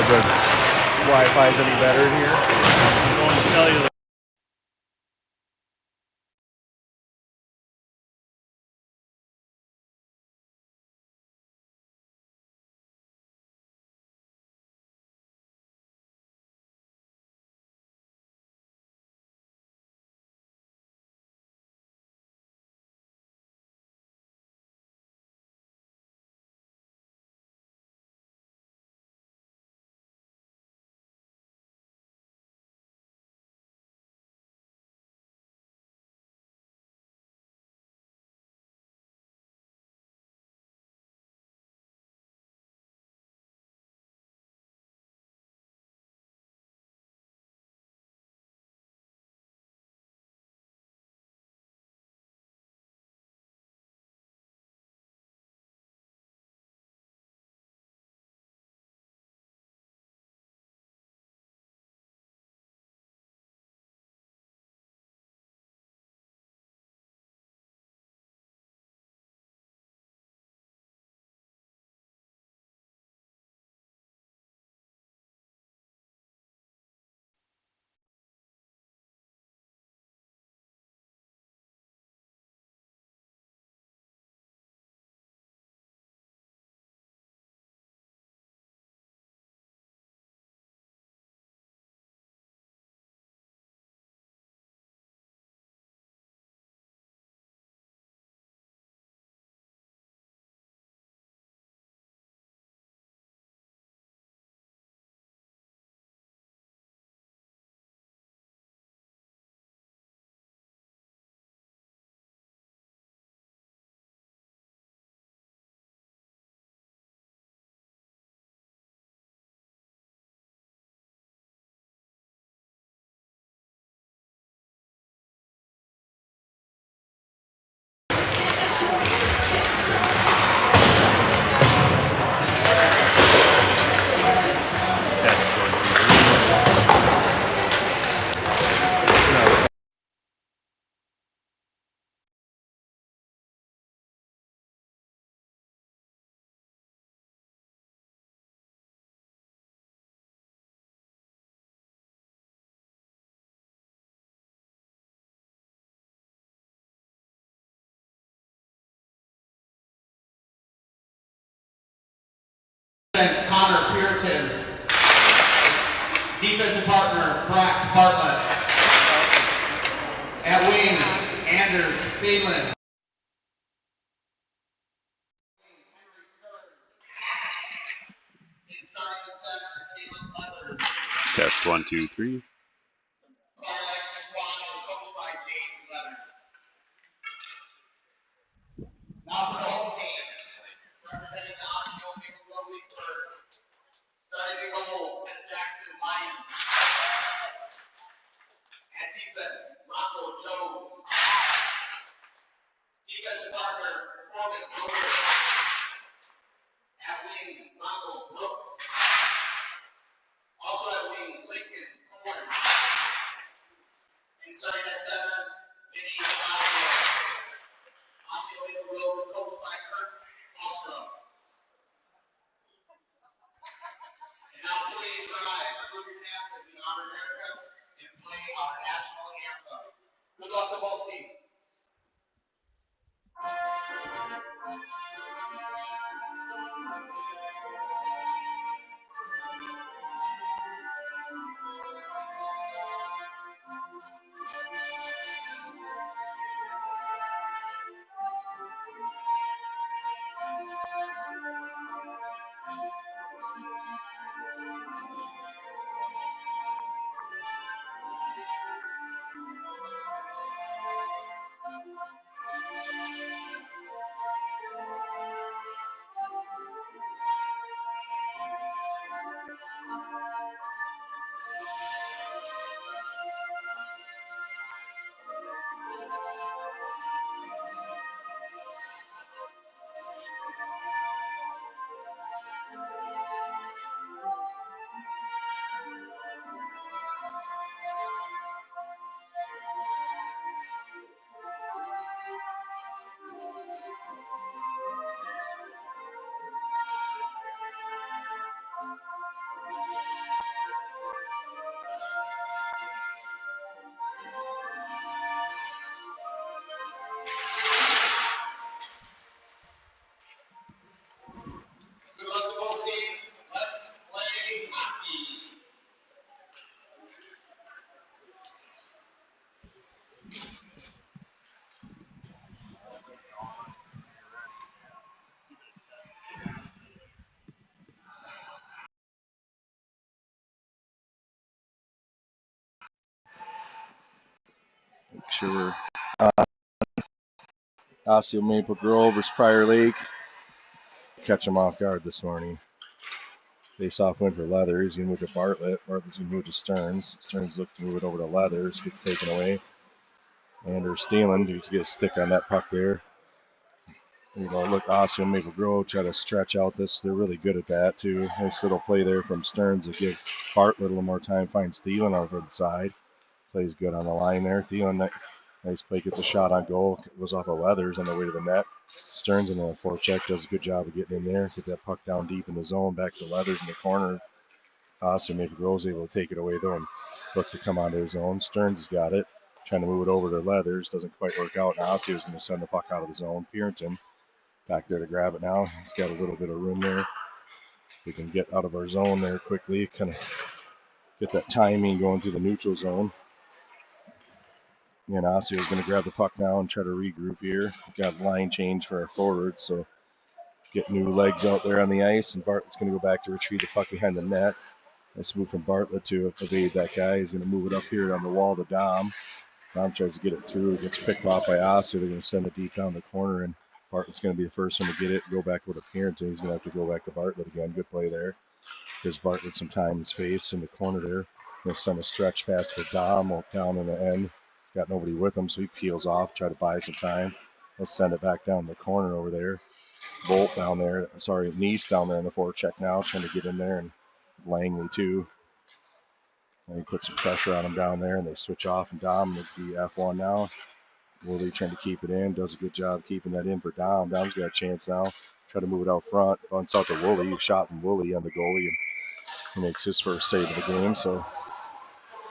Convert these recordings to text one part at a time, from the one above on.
the Wi-Fi's any better here? I'm going to cellular. Connor Puritan. Defensive partner, Brax Bartlett. At wing, Anders Beedlin. Test 1, 2, 3. Now for the home team, representing the Osceola League Birds, starting goal, Jackson Lyons. At defense, Rocco Jones. Defensive partner, Corbin Brewer. At wing, Rocco Brooks. Also at wing, Lincoln Corn. And starting at 7, Vinny Fowler. Osceola League is coached by Kurt Ostrom. And now please rise, remove your caps as we honor America and play our national anthem. Good luck to both teams. Make sure Osseo Maple Grove versus Prior Lake. Catch them off guard this morning. Face off win for Leathers. He's going to move to Bartlett. Bartlett's going to move to Stearns. Stearns looks to move it over to Leathers. Gets taken away. Andrew Steeland needs to get a stick on that puck there. You know, look, Osseo Maple Grove try to stretch out this. They're really good at that, too. Nice little play there from Stearns to give Bartlett a little more time. Finds Thielen over the side. Plays good on the line there. Thielen, nice play, gets a shot on goal. Goes off of Leathers on the way to the net. Stearns in the forecheck does a good job of getting in there. Get that puck down deep in the zone. Back to Leathers in the corner. Osseo Maple Grove's able to take it away, though, and look to come onto his own. Stearns has got it. Trying to move it over to Leathers. Doesn't quite work out. Now Osseo's going to send the puck out of the zone. Pierington back there to grab it now. He's got a little bit of room there. We can get out of our zone there quickly. Kind of get that timing going through the neutral zone. And Osseo's going to grab the puck now and try to regroup here. We've got line change for our forwards, so get new legs out there on the ice. And Bartlett's going to go back to retrieve the puck behind the net. Nice move from Bartlett to evade that guy. He's going to move it up here on the wall to Dom. Dom tries to get it through. Gets picked off by Osseo. They're going to send it deep down the corner, and Bartlett's going to be the first one to get it. Go back with a Pierington. He's going to have to go back to Bartlett again. Good play there. Gives Bartlett some time and space in the corner there. Going to send a stretch pass for Dom down in the end. He's got nobody with him, so he peels off. Try to buy some time. Let's send it back down the corner over there. Bolt down there. Sorry, Nice down there in the forecheck now. Trying to get in there, and Langley too. And he puts some pressure on him down there, and they switch off, and Dom would be F1 now. Woolley trying to keep it in. Does a good job keeping that in for Dom. Dom's got a chance now. Try to move it out front. Bunts out to Woolley. Shot from Woolley on the goalie, and he makes his first save of the game. So a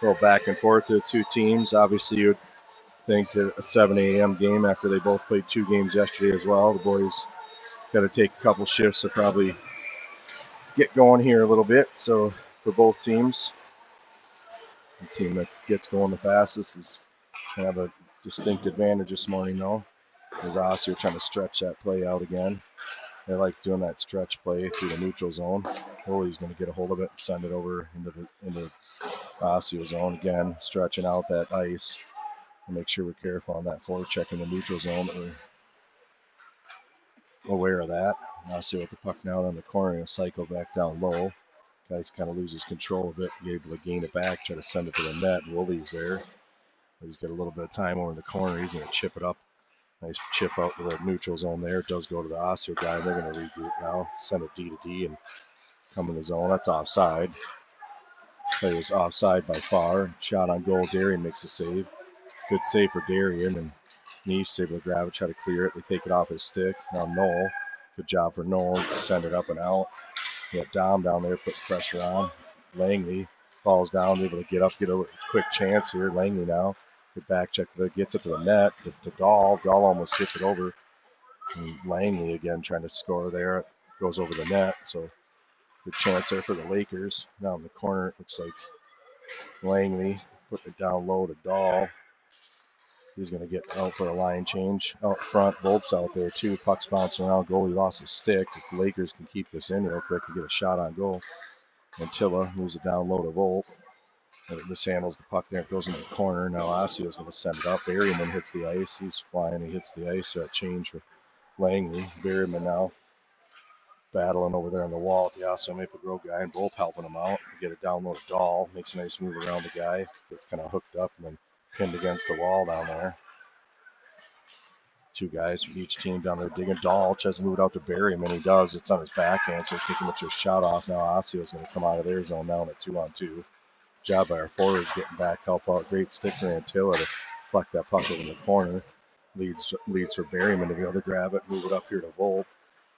little back and forth to the two teams. Obviously, you'd think that a 7 a.m. game after they both played 2 games yesterday as well. The boys got to take a couple shifts to probably get going here a little bit. So for both teams, the team that gets going the fastest is going to have a distinct advantage this morning, though. There's Osseo trying to stretch that play out again. They like doing that stretch play through the neutral zone. Woolley's going to get a hold of it and send it over into Osseo zone again, stretching out that ice. And make sure we're careful on that forecheck in the neutral zone, that we're aware of that. Osseo with the puck now on the corner and cycle back down low. Guys kind of loses control of it, be able to gain it back, try to send it to the net. Woolley's there. He's got a little bit of time over in the corner. He's going to chip it up. Nice chip out to the neutral zone there. It does go to the Osseo guy. They're going to regroup now. Send it D to D and come in the zone. That's offside. Play was offside by far. Shot on goal. Darien makes a save. Good save for Darien. And Nice able to grab it, try to clear it. They take it off his stick. Now Noel. Good job for Noel to send it up and out. You have Dom down there putting pressure on. Langley falls down, able to get up, get a quick chance here. Langley now. Good back check, gets it to the net. To Dahl. Dahl almost gets it over. And Langley again trying to score there. It goes over the net. So good chance there for the Lakers. Now in the corner, it looks like Langley putting it down low to Dahl. He's going to get out for a line change. Out front, Volp's out there too. Puck's bouncing around. Goalie lost his stick. If the Lakers can keep this in real quick to get a shot on goal. Antilla moves it down low to Volp. And it mishandles the puck there. It goes into the corner. Now Osseo's going to send it up. Berryman hits the ice. He's flying. He hits the ice. So that change for Langley. Berryman now battling over there on the wall with the Osseo Maple Grove guy. And Volp helping him out. Get it down low to Dahl. Makes a nice move around the guy. Gets kind of hooked up and then pinned against the wall down there. 2 guys from each team down there digging. Dahl tries to move it out to Berryman. He does. It's on his backhand, so kicking it to a shot off. Now Osseo's going to come out of their zone now in a 2-on-2. Job by our forwards getting back, help out. Great stick for Antilla to deflect that puck over in the corner. Leads for Berryman to be able to grab it, move it up here to Volp.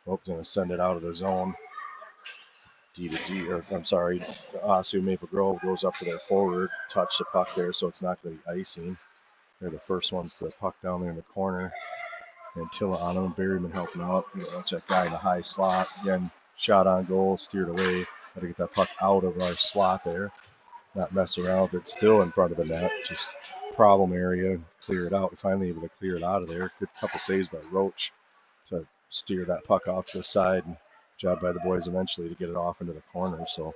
Volp's going to send it out of the zone. Osseo Maple Grove goes up to their forward, touch the puck there, so it's not going to be icing. They're the first ones to the puck down there in the corner. Antilla on him, Berryman helping out. Watch that guy in the high slot. Again, shot on goal, steered away. Got to get that puck out of our slot there. Not mess around with it. Still in front of the net. Just problem area. Clear it out. We're finally able to clear it out of there. Good couple saves by Roach to steer that puck off to the side. And job by the boys eventually to get it off into the corner. So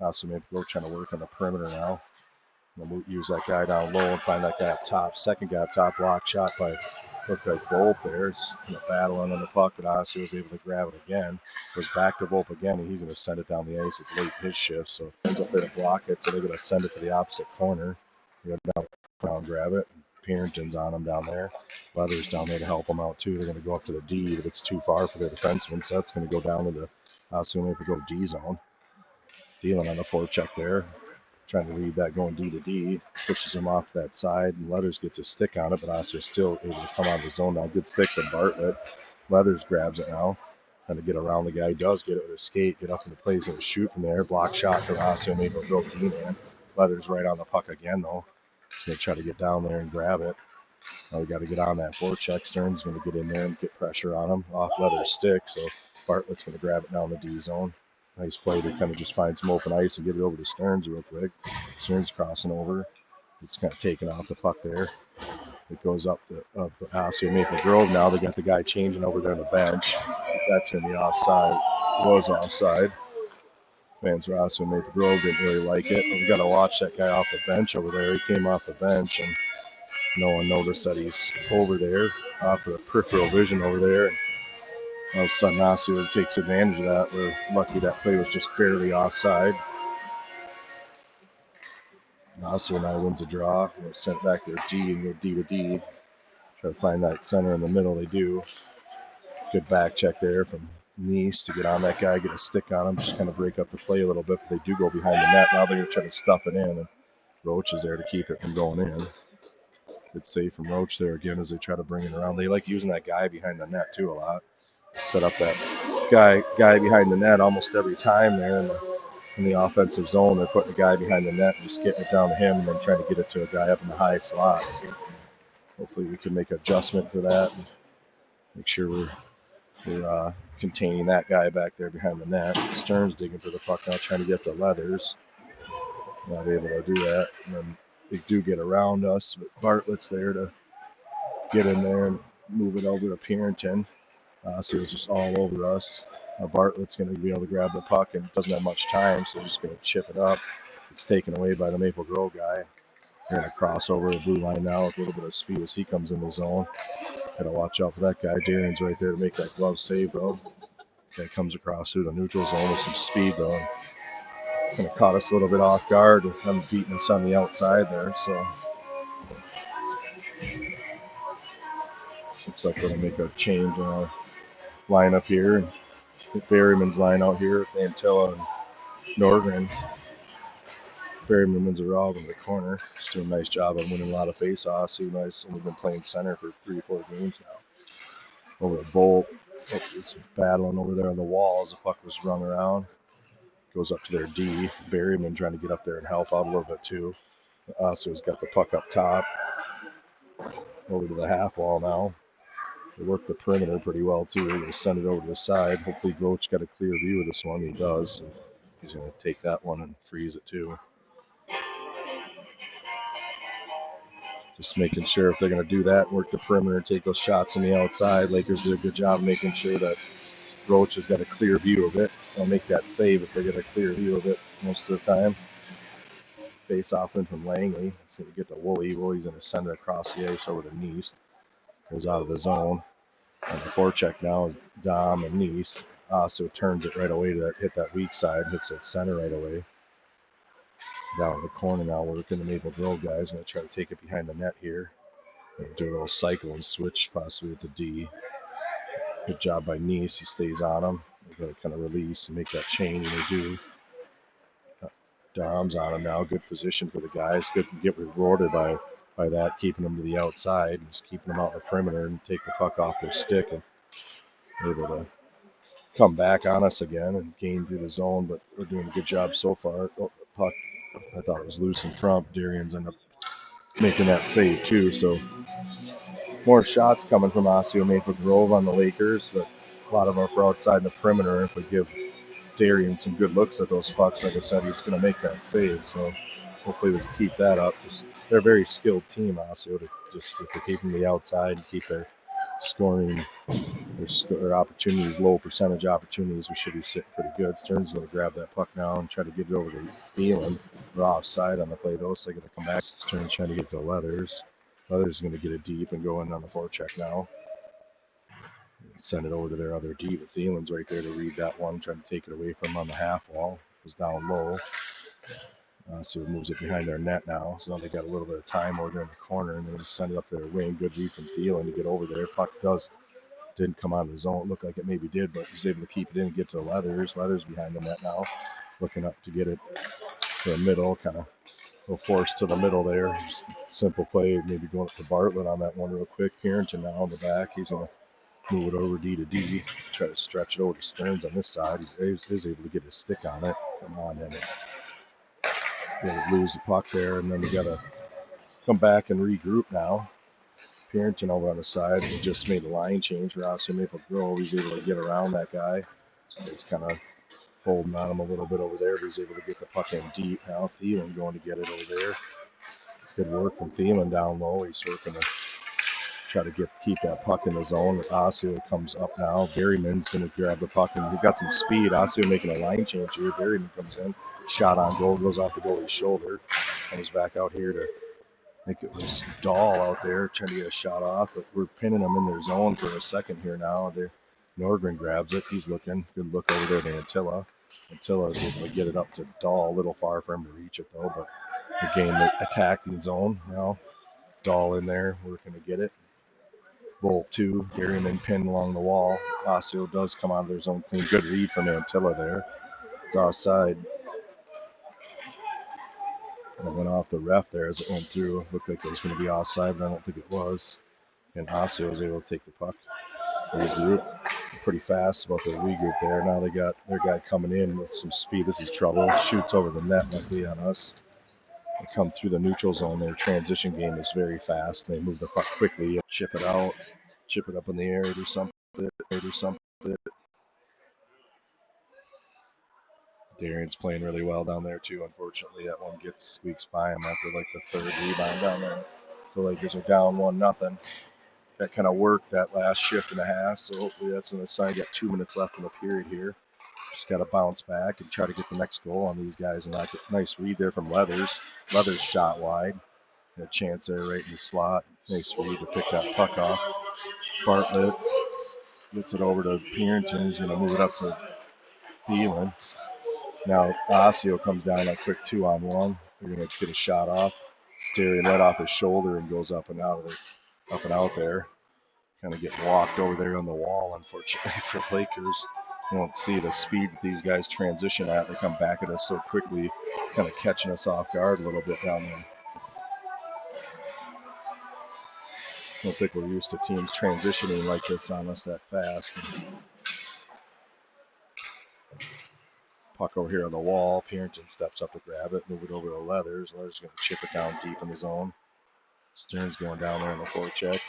Osseo Maple Grove trying to work on the perimeter now. We'll use that guy down low and find that guy up top. Second guy up top, block shot by looked like Volpe there. It's battling on the puck, but Osseo was able to grab it again. Goes back to Volpe again, and he's going to send it down the ice. It's late in his shift, so ends up there to block it. So they're going to send it to the opposite corner. They're going to down grab it. Pierington's on him down there. Leather's down there to help him out too. They're going to go up to the D, but it's too far for their defenseman, so that's going to go down to the Osseo Maple Grove D zone. Feeling on the forecheck there. Trying to read that going D to D, pushes him off that side, and Leathers gets a stick on it, but Osseo still able to come out of the zone now. Good stick from Bartlett. Leathers grabs it now. Trying to get around the guy. He does get it with a skate, get up into place and shoot from there. Block shot from Osseo Maple Grove D-man. Leathers right on the puck again, though. He's going to try to get down there and grab it. Now we got to get on that forecheck. Stern's going to get in there and get pressure on him off Leather's stick, so Bartlett's going to grab it down the D zone. Nice play to kind of just find some open ice and get it over to Stearns real quick. Stearns crossing over. It's kind of taking off the puck there. It goes up the Osseo Maple Grove now. They got the guy changing over there on the bench. That's going to be offside. It was offside. Fans for Osseo Maple Grove didn't really like it. But we got to watch that guy off the bench over there. He came off the bench and no one noticed that he's over there off of the peripheral vision over there. All of a sudden, Osseo takes advantage of that. We're lucky that play was just barely offside. Osseo now wins a draw. We're sent back to G and go D to D. Try to find that center in the middle. They do. Good back check there from Nice to get on that guy, get a stick on him, just kind of break up the play a little bit. But they do go behind the net. Now they're going to try to stuff it in. And Roach is there to keep it from going in. Good save from Roach there again as they try to bring it around. They like using that guy behind the net too a lot. Set up that guy behind the net almost every time there in the offensive zone. They're putting the guy behind the net and just getting it down to him and then trying to get it to a guy up in the high slot. So hopefully we can make an adjustment for that and make sure we're containing that guy back there behind the net. Stearns digging for the puck now, trying to get the Leathers. Not able to do that. And then they do get around us, but Bartlett's there to get in there and move it over to Pierington. So it's just all over us. Bartlett's going to be able to grab the puck and doesn't have much time, so he's just going to chip it up. It's taken away by the Maple Grove guy. They're going to cross over the blue line now with a little bit of speed as he comes in the zone. Got to watch out for that guy. Darian's right there to make that glove save, though. Guy comes across through the neutral zone with some speed, though. Kind of caught us a little bit off guard with them beating us on the outside there, so. Looks like we're going to make a change in our lineup here. And Berryman's line out here with Antilla and Norgren. Berryman wins a rob in the corner. Just doing a nice job of winning a lot of face-offs. He's only been playing center for 3 or 4 games now. Over the Bolt. He's battling over there on the wall as the puck was run around. Goes up to their D. Berryman trying to get up there and help out a little bit too. Osseo's got the puck up top. Over to the half wall now. They work the perimeter pretty well too. They're going to send it over to the side. Hopefully Roach got a clear view of this one. He does. He's going to take that one and freeze it too. Just making sure if they're going to do that, work the perimeter, take those shots on the outside. Lakers did a good job making sure that Roach has got a clear view of it. They'll make that save if they get a clear view of it most of the time. Face off in from Langley. He's going to get to Woolley. Woolley's going to send it across the ice over to Nice. Goes out of the zone. And the forecheck now is Dom and Nice. So turns it right away to hit that weak side. Hits that center right away. Down in the corner now, working the Maple Grove guys. Going to try to take it behind the net here. Do a little cycle and switch possibly with the D. Good job by Nice. He stays on him. They're going to kind of release and make that change, and they do. Dom's on him now. Good position for the guys. Good to get rewarded by that, keeping them to the outside, just keeping them out in the perimeter and take the puck off their stick and able to come back on us again and gain through the zone. But we're doing a good job so far. Oh, the puck, I thought it was loose in front. Darian's ended up making that save too. So more shots coming from Osseo Maple Grove on the Lakers, but a lot of them are for outside the perimeter. If we give Darian some good looks at those pucks, like I said, he's going to make that save. So hopefully we can keep that up. They're a very skilled team, Osseo, to just if they keep them to the outside and keep their scoring, their opportunities, low percentage opportunities, we should be sitting pretty good. Stearns going to grab that puck now and try to get it over to Thielen. We're offside on the play though, so they're going to come back. Stearns trying to get to Leathers. Leathers going to get it deep and go in on the forecheck now. Send it over to their other D, but Thielen's right there to read that one, trying to take it away from him on the half wall. It was down low. So it moves it behind their net now. So now they got a little bit of time over there in the corner, and they just send it up their wing. Good read from Thielen to get over there. Puck didn't come out of the zone. It looked like it maybe did, but he was able to keep it in and get to Leathers. Leathers behind the net now, looking up to get it to the middle, kind of go force to the middle there. Just simple play, maybe going up to Bartlett on that one real quick. Carrington now on the back. He's going to move it over D to D, try to stretch it over to Stearns on this side. He was able to get his stick on it. Come on in. They lose the puck there, and then we got to come back and regroup now. Carrington over on the side. He just made a line change for Austin Maple Grove. He's able to get around that guy. He's kind of holding on him a little bit over there, but he's able to get the puck in deep now. Thielen going to get it over there. Good work from Thielen down low. He's working to try to keep that puck in the zone. Osseo comes up now. Berryman's going to grab the puck, and he got some speed. Osseo making a line change here. Berryman comes in. Shot on goal, goes off the goalie's shoulder. Comes back out here to, I think it was Dahl out there trying to get a shot off, but we're pinning them in their zone for a second here now. Norgren grabs it. He's looking. Good look over there to Antilla. Antilla is able to get it up to Dahl. A little far for him to reach it, though, but they gain the attacking zone now. Dahl in there working to get it. Bolt 2, Berryman pinned along the wall. Osseo does come out of their zone clean. Good read from Antilla there. It's offside. It went off the ref there as it went through. Looked like it was going to be offside, but I don't think it was. And Osseo was able to take the puck. Regroup pretty fast about the regroup there. Now they got their guy coming in with some speed. This is trouble. Shoots over the net, luckily on us. They come through the neutral zone. Their transition game is very fast. They move the puck quickly, chip it out, chip it up in the air, do something. Darian's playing really well down there too. Unfortunately, that one squeaks by him after like the third rebound down there. So Lakers are down 1-0. That kind of worked that last shift and a half. So hopefully that's an aside. Got 2 minutes left in the period here. Just got to bounce back and try to get the next goal on these guys. And nice read there from Leathers. Leathers shot wide. A chance there right in the slot. Nice read to pick that puck off. Bartlett gets it over to Pierington. He's going to move it up to Thielen. Now Osseo comes down a quick 2-on-1. They're going to get a shot off. Steering right off his shoulder and goes up and out there. Kind of getting walked over there on the wall, unfortunately, for Lakers. You don't see the speed that these guys transition at. They come back at us so quickly, kind of catching us off guard a little bit down there. I don't think we're used to teams transitioning like this on us that fast. Puck over here on the wall. Pierington steps up to grab it, move it over to Leathers. Leathers going to chip it down deep in the zone. Stearns going down there in the forecheck.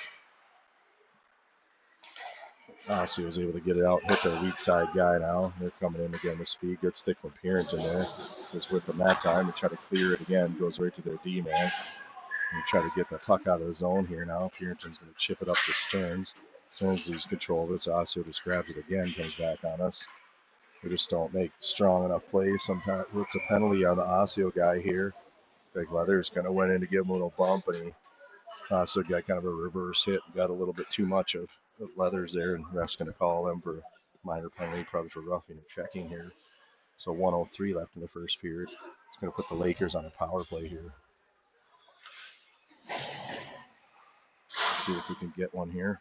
Osseo was able to get it out, hit their weak side guy now. They're coming in again with speed. Good stick from Pierington there. Was with them that time to try to clear it again. Goes right to their D-man. And try to get the puck out of the zone here now. Pierington's going to chip it up to Stearns. Stearns loses control of it, so Osseo just grabs it again, comes back on us. We just don't make strong enough plays. Sometimes it's a penalty on the Osseo guy here. Big Leathers kind of went in to give him a little bump, and he also got kind of a reverse hit and got a little bit too much of Leathers there, and ref's going to call them for minor penalty, probably for roughing and checking here. So 1:03 left in the first period. It's going to put the Lakers on a power play here. See if we can get one here.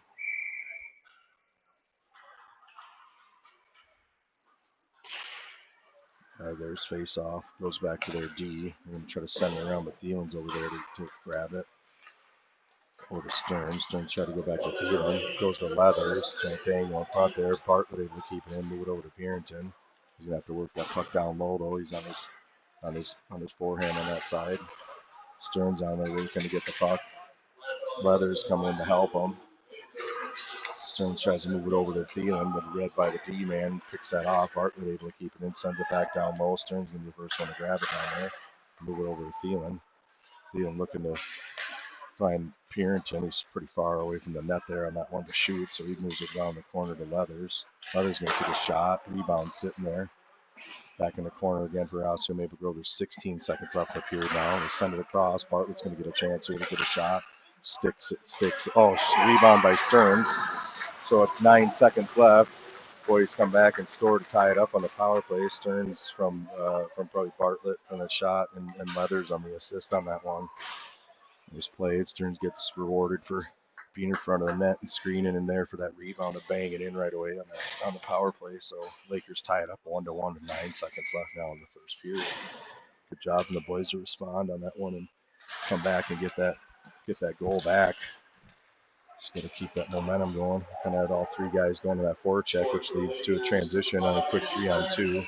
There's face off. Goes back to their D. We're going to try to send it around, but Thielen's over there to grab it. Over to Stearns. Stearns try to go back to Thielen. Goes to Leathers. Trying to bang one puck there. Bartlett able to keep it in. Move it over to Pierington. He's going to have to work that puck down low, though. He's on his forehand on that side. Stearns on there working to get the puck. Leathers coming in to help him. Stearns tries to move it over to Thielen, but read by the D-man, picks that off. Bartlett able to keep it in, sends it back down low. Stearns going to be the first one to grab it down there. Move it over to Thielen. Thielen looking to find Purinton. He's pretty far away from the net there on that one to shoot, so he moves it around the corner to Leathers. Leathers going to take a shot. Rebound sitting there. Back in the corner again for Osseo Maple Grove. There's 16 seconds left in the period now. They send it across. Bartlett's going to get a chance here to get a shot. Sticks it, sticks. Oh, rebound by Stearns. So at 9 seconds left, boys come back and score to tie it up on the power play. Stearns from probably Bartlett on the shot and Leathers on the assist on that one. Nice play. Stearns gets rewarded for being in front of the net and screening in there for that rebound and bang it in right away on the power play. So Lakers tie it up 1-1 with 9 seconds left now in the first period. Good job from the boys to respond on that one and come back and get that goal back. Just got to keep that momentum going. And had all three guys going to that forward check, which leads to a transition on a quick 3-on-2.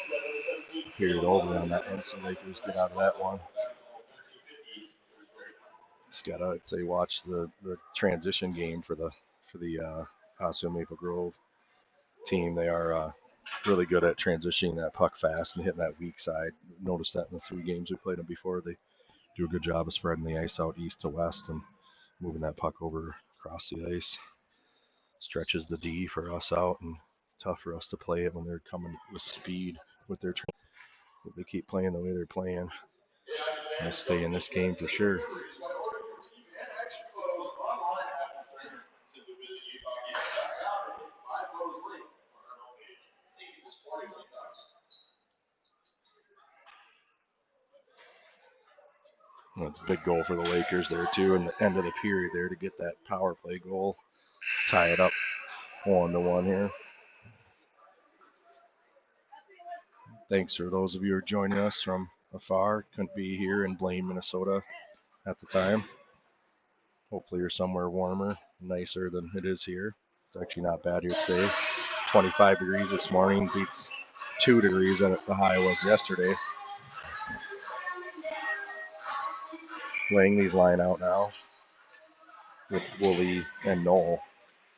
Period over on that one, so Lakers get out of that one. Just gotta, I'd say, watch the transition game for the Osseo Maple Grove team. They are really good at transitioning that puck fast and hitting that weak side. Noticed that in the 3 games we played them before. They do a good job of spreading the ice out east to west and moving that puck over across the ice. Stretches the D for us out and tough for us to play it when they're coming with speed with their if they keep playing the way they're playing. They'll stay in this game for sure. Well, it's a big goal for the Lakers there too in the end of the period there to get that power play goal. Tie it up 1-1 here. Thanks for those of you who are joining us from afar. Couldn't be here in Blaine, Minnesota at the time. Hopefully you're somewhere warmer, nicer than it is here. It's actually not bad here today. 25 degrees this morning, beats 2 degrees that the high was yesterday. Langley's line out now with Woolley and Knoll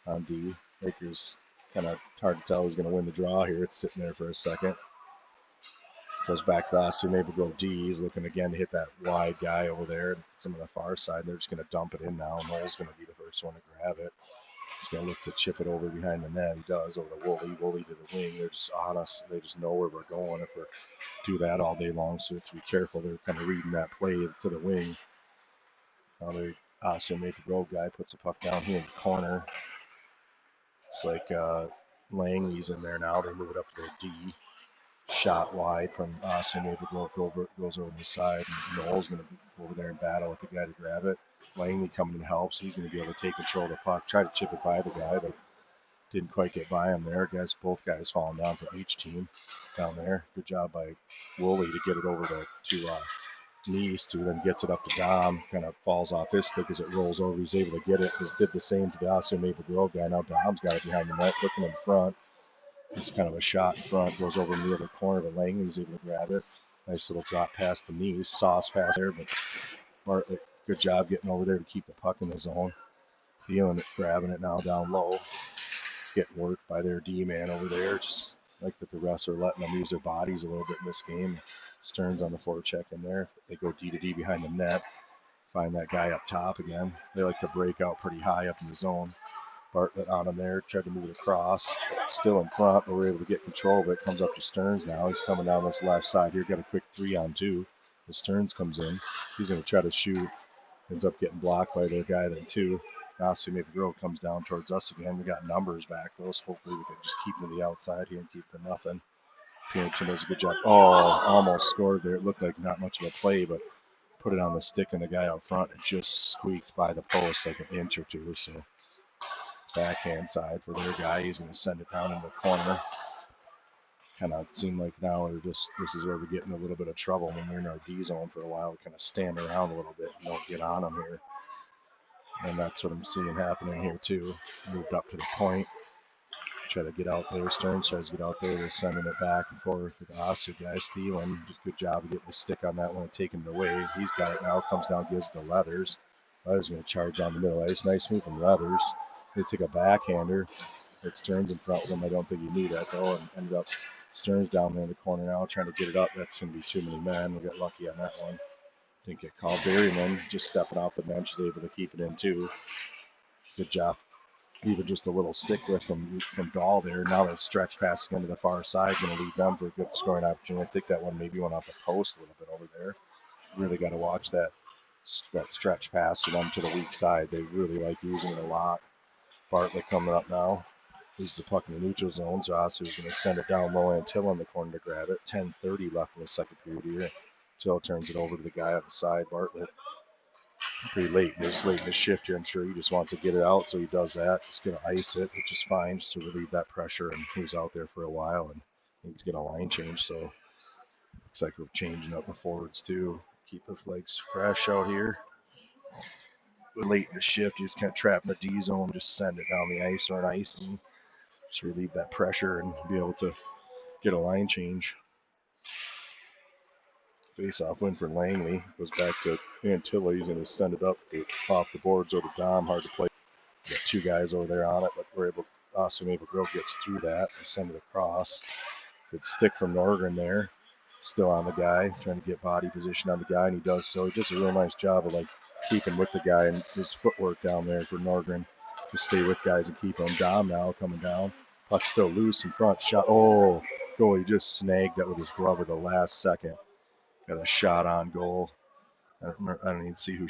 on D. Lakers kind of hard to tell who's going to win the draw here. It's sitting there for a second. Goes back to the Osseo Maple Grove D. He's looking again to hit that wide guy over there. Some of the far side. They're just going to dump it in now. Knoll's going to be the first one to grab it. He's going to look to chip it over behind the net. He does over to Woolley. Woolley to the wing. They're just on us. They just know where we're going if we do that all day long. So we have to be careful. They're kind of reading that play to the wing. Now the Osseo Maple Grove guy puts a puck down here in the corner. It's like Langley's in there now. They move it up to their D. Shot wide from Osseo Maple Grove goes over the side. And Knoll's going to go over there and battle with the guy to grab it. Langley coming in helps. He's going to be able to take control of the puck. Try to chip it by the guy, but didn't quite get by him there. Both guys falling down from each team down there. Good job by Woolley to get it over to Neese, who then gets it up to Dom. Kind of falls off his stick as it rolls over. He's able to get it. Just did the same to the Osseo Maple Grove guy. Now Dom's got it behind the net, looking in front. This is kind of a shot in front. Goes over in the other corner, but Langley's able to grab it. Nice little drop pass to Neese. Sauce pass there, but Bartlett, good job getting over there to keep the puck in the zone. Feeling it, grabbing it now down low. Getting worked by their D-man over there. Just like that the refs are letting them use their bodies a little bit in this game. Stearns on the forecheck in there. They go D to D behind the net. Find that guy up top again. They like to break out pretty high up in the zone. Bartlett on him there. Tried to move it across. Still in front, but we're able to get control of it. Comes up to Stearns now. He's coming down this left side here. Got a quick 3-on-2. As Stearns comes in. He's going to try to shoot. Ends up getting blocked by their guy then too. Osseo Maple Grove comes down towards us again. We got numbers back. Those hopefully we can just keep them to the outside here and keep them nothing. Purinton does a good job. Oh, almost scored there. It looked like not much of a play, but put it on the stick and the guy out front and just squeaked by the post like an inch or two. So backhand side for their guy. He's going to send it down in the corner. Kind of seemed like now this is where we're getting a little bit of trouble when we're in our D zone for a while. We kind of stand around a little bit and don't get on them here. And that's what I'm seeing happening here too. Moved up to the point. Try to get out there. Stearns tries to get out there. They're sending it back and forth with the Osseo guys stealing. Just good job of getting the stick on that one and taking it away. He's got it now. Comes down, gives it to Leathers. Leathers going to charge on the middle ice. Nice move from Leathers. They take a backhander. It Stearns in front of them. I don't think he knew that though, and ended up Stearns down there in the corner now trying to get it up. That's going to be too many men. We got lucky on that one. Didn't get called. Berryman just stepping off the bench is able to keep it in too. Good job. Even just a little stick lift from Dahl there. Now that stretch pass into the far side, going to leave them for a good scoring opportunity. I think that one maybe went off the post a little bit over there. Really got to watch that stretch pass to them to the weak side. They really like using it a lot. Bartlett coming up now. He's the puck in the neutral zone. Joss is going to send it down low and Till in the corner to grab it. 10:30 left in the second period here. Till turns it over to the guy on the side, Bartlett. Pretty late in his shift here. I'm sure he just wants to get it out, so he does that. He's going to ice it, which is fine, just to relieve that pressure. And he was out there for a while and needs to get a line change. So looks like we're changing up the forwards too. Keep the legs fresh out here. Late in the shift, he's kind of trapped in the D zone. Just send it down the ice or an ice and just relieve that pressure and be able to get a line change. Face-off win for Langley. Goes back to Antilla. He's going to send it up off the boards over to Dom. Hard to play. Got two guys over there on it, but we're able. Austin Maple Grove gets through that and send it across. Good stick from Norgren there. Still on the guy, trying to get body position on the guy, and he does so. He does a real nice job of like keeping with the guy and his footwork down there for Norgren to stay with guys and keep him. Dom now coming down. Puck still loose in front. Shot. Oh, goalie just snagged that with his glove at the last second. Got a shot on goal. I don't even see who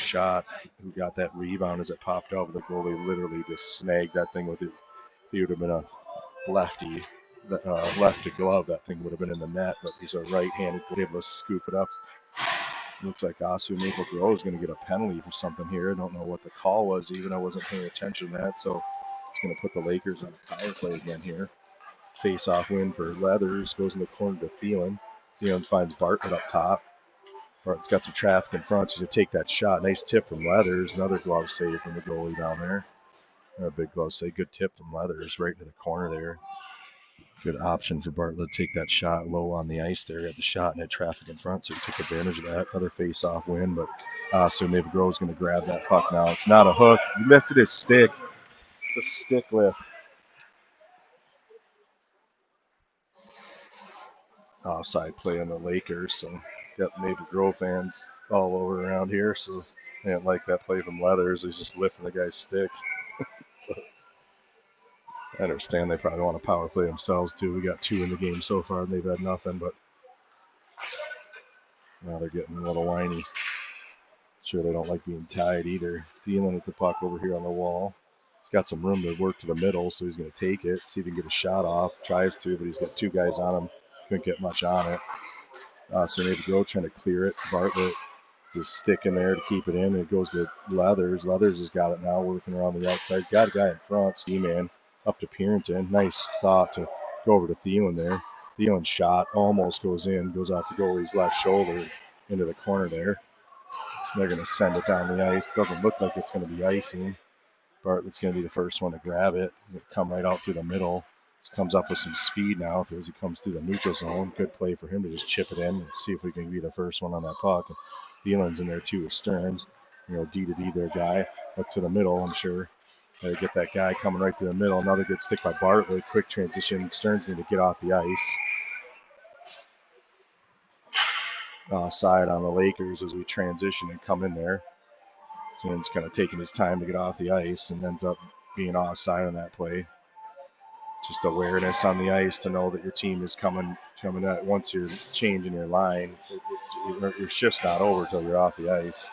got that rebound as it popped out. The goalie literally just snagged that thing with it. If he would have been a lefty, lefted glove, that thing would have been in the net. But he's a right-handed, able to scoop it up. Looks like Osu Maple Grove is going to get a penalty for something here. I don't know what the call was. Even I wasn't paying attention to that. So it's going to put the Lakers on a power play again here. Face-off win for Leathers. Goes in the corner to Thielen. Thielen finds Bartlett up top. Bartlett's got some traffic in front. She's going to take that shot. Nice tip from Leathers. Another glove save from the goalie down there. A big glove save. Good tip from Leathers right into the corner there. Good option for Bartlett to take that shot low on the ice there. Had the shot and had traffic in front, so he took advantage of that. Another face-off win, but so Maple Grove's going to grab that puck now. It's not a hook. He lifted his stick. The stick lift. Offside play on the Lakers, so got Maple Grove fans all over around here, so they didn't like that play from Leathers. He's just lifting the guy's stick. So I understand they probably want to power play themselves too. We got two in the game so far, and they've had nothing, but now they're getting a little whiny. Sure, they don't like being tied either. Thielen with the puck over here on the wall. He's got some room to work to the middle, so he's going to take it, see if he can get a shot off. Tries to, but he's got two guys on him. Couldn't get much on it. So Maple Grove trying to clear it. Bartlett just stick in there to keep it in. It goes to Leathers. Leathers has got it now, working around the outside. He's got a guy in front, Ski-Man, up to Pierington. Nice thought to go over to Thielen there. Thielen's shot almost goes in, goes off the goalie's left shoulder into the corner there. They're going to send it down the ice. Doesn't look like it's going to be icing. Bartlett's going to be the first one to grab it. It'll come right out through the middle. This comes up with some speed now as he comes through the neutral zone. Good play for him to just chip it in and see if we can be the first one on that puck. Thielen's in there too with Stearns. D to D their guy. Up to the middle, I'm sure. They get that guy coming right through the middle. Another good stick by Bartlett. Quick transition. Stearns need to get off the ice. Side on the Lakers as we transition and come in there. Stearns kind of taking his time to get off the ice and ends up being offside on that play. Just awareness on the ice to know that your team is coming out. Once you're changing your line, your shift's not over until you're off the ice.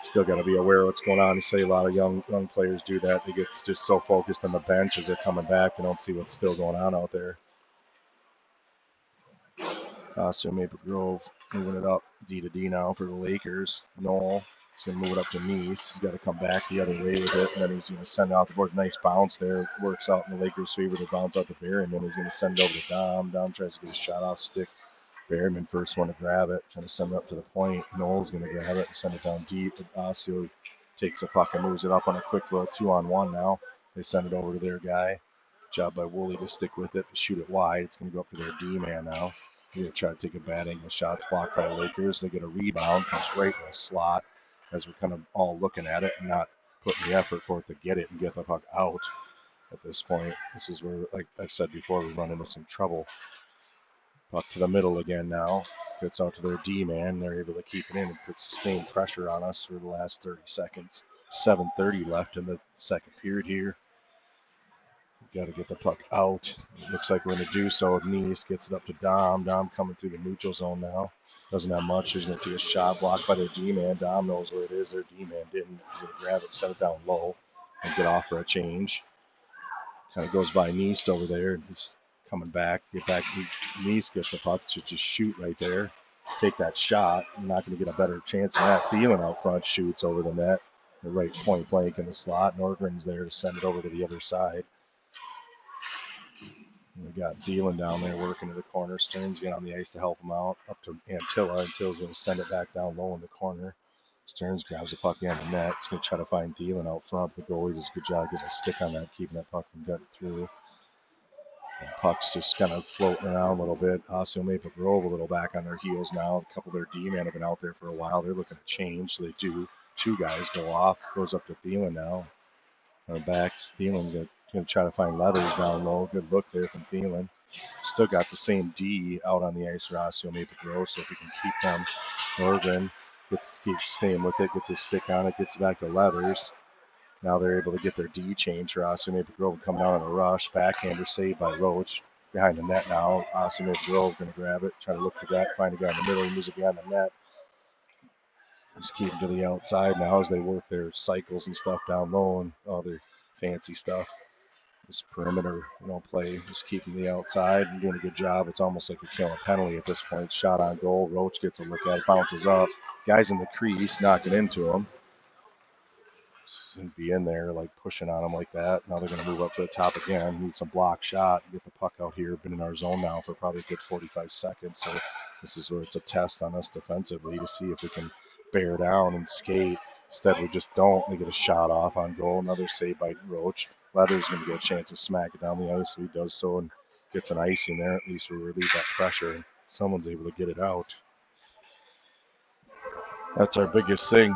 Still got to be aware of what's going on. You say a lot of young players do that. They get just so focused on the bench as they're coming back, they don't see what's still going on out there. So Maple Grove moving it up D to D now for the Lakers. Noel is going to move it up to Nice. He's got to come back the other way with it, and then he's going to send it out the board. Nice bounce there. Works out in the Lakers' favor to bounce out to Berryman. He's going to send it over to Dom. Dom tries to get a shot off stick. Berryman first one to grab it, trying to send it up to the point. Noel's going to grab it and send it down deep. Osio takes a puck and moves it up on a quick little 2-on-1 now. They send it over to their guy. Job by Woolley to stick with it, shoot it wide. It's going to go up to their D-man now. They're going to try to take a bad angle. Shots blocked by the Lakers. They get a rebound. Comes right in the slot as we're kind of all looking at it and not putting the effort for it to get it and get the puck out at this point. This is where, like I've said before, we run into some trouble. Puck to the middle again now. Gets out to their D-man. They're able to keep it in and put sustained pressure on us for the last 30 seconds. 7:30 left in the second period here. Got to get the puck out. It looks like we're going to do so. Nice gets it up to Dom. Dom coming through the neutral zone now. Doesn't have much. He's going to take a shot blocked by their D-man. Dom knows where it is. Their D-man didn't. He's going to grab it, set it down low, and get off for a change. Kind of goes by Nice over there. And he's coming back. Get back. Nice gets the puck to just shoot right there. Take that shot. You're not going to get a better chance than that. Thielen out front shoots over the net. The right point blank in the slot. Nordgren's there to send it over to the other side. We got Thielen down there working to the corner. Stearns get on the ice to help him out. Up to Antilla. Antilla's going to send it back down low in the corner. Stearns grabs the puck in the net. He's going to try to find Thielen out front. The goalie does a good job getting a stick on that, keeping that puck from getting through. The puck's just kind of floating around a little bit. Osseo Maple Grove a little back on their heels now. A couple of their D-men have been out there for a while. They're looking to change, so they do. Two guys go off. Goes up to Thielen now. Back to Thielen. Going to try to find Leathers down low. Good look there from Thielen. Still got the same D out on the ice for Osseo Maple Grove, so if we can keep them, Northern keeps staying with it, gets his stick on it, gets back to Leathers. Now they're able to get their D change for Osseo Maple Grove, come down on a rush. Backhander saved by Roach. Behind the net now. Osseo Maple Grove going to grab it, try to look to that, find a guy in the middle, he moves it behind the net. Just keep them to the outside now as they work their cycles and stuff down low and all their fancy stuff. This perimeter, play, just keeping the outside and doing a good job. It's almost like you're killing a penalty at this point. Shot on goal. Roach gets a look at it, bounces up. Guys in the crease knocking into him. Shouldn't be in there, like pushing on him like that. Now they're going to move up to the top again. Need some block shot. Get the puck out here. Been in our zone now for probably a good 45 seconds. So this is where it's a test on us defensively to see if we can bear down and skate. Instead, we just don't. They get a shot off on goal. Another save by Roach. Leather's going to get a chance to smack it down the ice, so he does so and gets an icing there. At least we relieve that pressure, and someone's able to get it out. That's our biggest thing,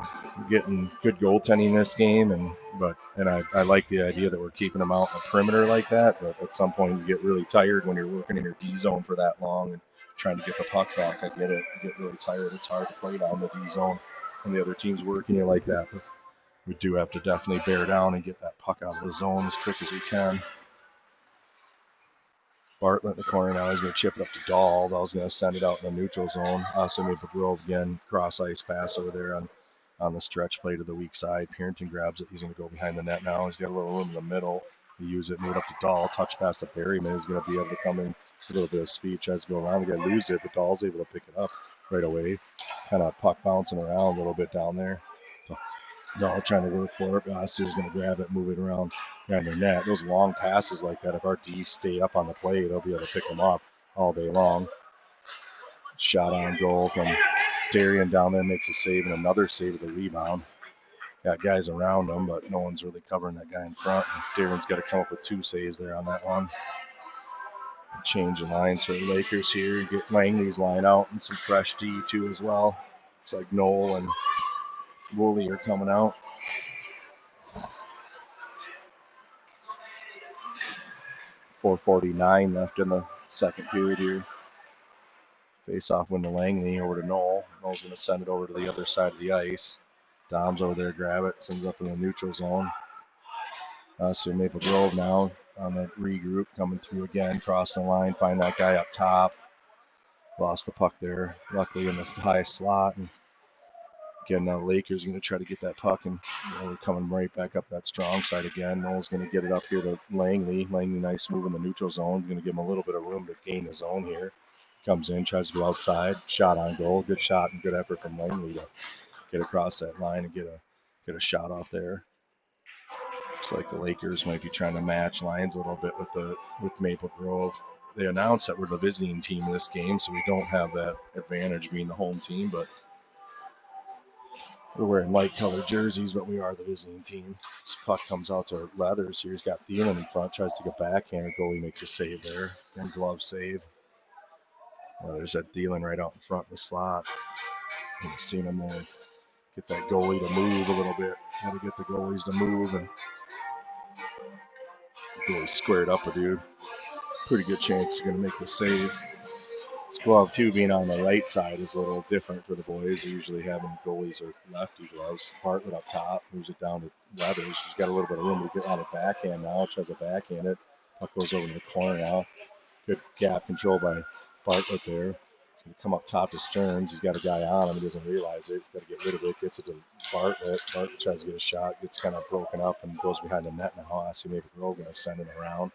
getting good goaltending in this game, and I like the idea that we're keeping them out in the perimeter like that, but at some point you get really tired when you're working in your D zone for that long and trying to get the puck back. I get it. You get really tired. It's hard to play down the D zone when the other team's working you like that, but we do have to definitely bear down and get that puck out of the zone as quick as we can. Bartlett in the corner now. He's going to chip it up to Dahl. Dahl's going to send it out in the neutral zone. Osseo Maple Grove again. Cross ice pass over there on the stretch play to the weak side. Purinton grabs it. He's going to go behind the net now. He's got a little room in the middle. He use it, move up to Dahl. Touch pass to Berryman. He's going to be able to come in with a little bit of speed. Tries to go around. He's going to lose it, but Dahl's able to pick it up right away. Kind of puck bouncing around a little bit down there. Dahl trying to work for it. Osseo's going to grab it, move it around behind their net. Those long passes like that, if our D stay up on the play, they'll be able to pick them up all day long. Shot on goal from Darien down there, makes a save, and another save of the rebound. Got guys around him, but no one's really covering that guy in front. Darien's got to come up with two saves there on that one. Change of lines for the Lakers here. Get Langley's line out and some fresh D too as well. It's like Noel and Woolley are coming out. .449 left in the second period here. Face off win to Langley over to Noel. Noel's going to send it over to the other side of the ice. Dom's over there, grab it, sends it up in the neutral zone. So Maple Grove now on the regroup, coming through again, crossing the line, find that guy up top. Lost the puck there, luckily in the high slot. And again, now Lakers are going to try to get that puck, and we're coming right back up that strong side again. Noel's going to get it up here to Langley. Langley, nice move in the neutral zone. He's going to give him a little bit of room to gain his zone here. Comes in, tries to go outside. Shot on goal. Good shot and good effort from Langley to get across that line and get a shot off there. Looks like the Lakers might be trying to match lines a little bit with Maple Grove. They announced that we're the visiting team in this game, so we don't have that advantage being the home team, but we're wearing light-colored jerseys, but we are the visiting team. This puck comes out to Leathers here. He's got Thielen in front, tries to get backhand. Goalie makes a save there. Good glove save. There's that Thielen right out in front in the slot. I've seen him there. Get that goalie to move a little bit. Got to get the goalies to move, and the goalie squared up with you. Pretty good chance he's going to make the save. glove too, being on the right side, is a little different for the boys. They're usually having goalies or lefty gloves. Bartlett up top, moves it down to Leathers. She's got a little bit of room to get on a backhand now. Tries to backhand it. Puck goes over to the corner now. Good gap control by Bartlett there. He's going to come up top to Stearns. He's got a guy on him. He doesn't realize it. Got to get rid of it. Gets it to Bartlett. Bartlett tries to get a shot. Gets kind of broken up and goes behind the net now. I see maybe Grove going to send it around.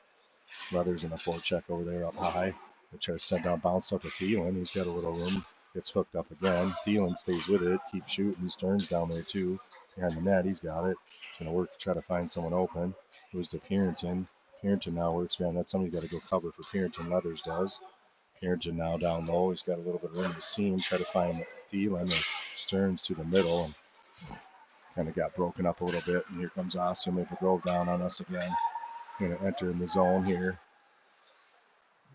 Leathers in the forecheck over there up high. They try to send down, bounce up to Thielen. He's got a little room. Gets hooked up again. Thielen stays with it. Keeps shooting. Stearns down there too. Behind the net, he's got it. Going to work to try to find someone open. Goes to Pierington. Pierington now works behind that. Somebody's got to go cover for Pierington. Leathers does. Pierington now down low. He's got a little bit of room to seam. Try to find Thielen and Stearns through the middle. And kind of got broken up a little bit. And here comes Austin Maple Grove down on us again. Going to enter in the zone here.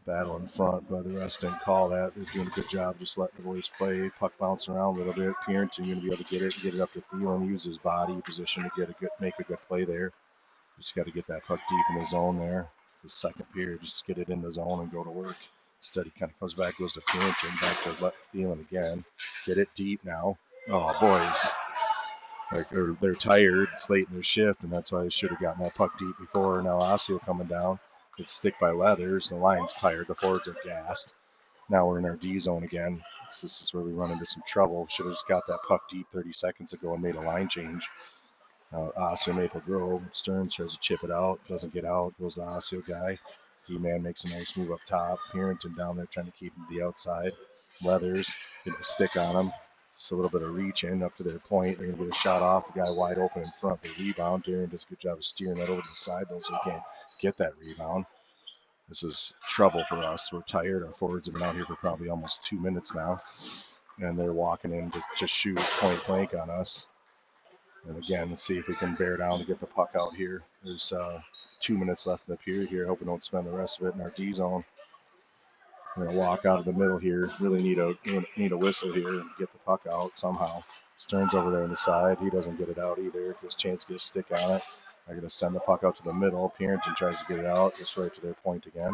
Battle in front, but the rest didn't call that. They're doing a good job just letting the boys play. Puck bouncing around a little bit. Pierington going to be able to get it up to Thielen. Use his body position to make a good play there. Just got to get that puck deep in the zone there. It's the second period. Just get it in the zone and go to work. Instead, he kind of comes back, goes to Pierington, back to Thielen again. Get it deep now. Oh, boys. They're tired. It's late in their shift, and that's why they should have gotten that puck deep before. Now Osseo coming down. It's stick by Leathers. The line's tired. The forwards are gassed. Now we're in our D zone again. This is where we run into some trouble. Should have just got that puck deep 30 seconds ago and made a line change. Osseo Maple Grove. Stearns tries to chip it out. Doesn't get out. Goes the Osseo guy. D-man makes a nice move up top. Pierington down there trying to keep him to the outside. Leathers getting a stick on him. Just a little bit of reach in up to their point. They're going to get a shot off. The guy wide open in front. They rebound. Darren does a good job of steering that over to the side, though, so he can't get that rebound. This is trouble for us. We're tired. Our forwards have been out here for probably almost 2 minutes now, and they're walking in to just shoot point blank on us. And again, let's see if we can bear down to get the puck out here. There's 2 minutes left in the period here. Hope we don't spend the rest of it in our D zone. We're going to walk out of the middle here. Really need a whistle here and get the puck out somehow. Stearns over there on the side. He doesn't get it out either. Gives chance to get a stick on it. I'm going to send the puck out to the middle. Pierington tries to get it out. Just right to their point again.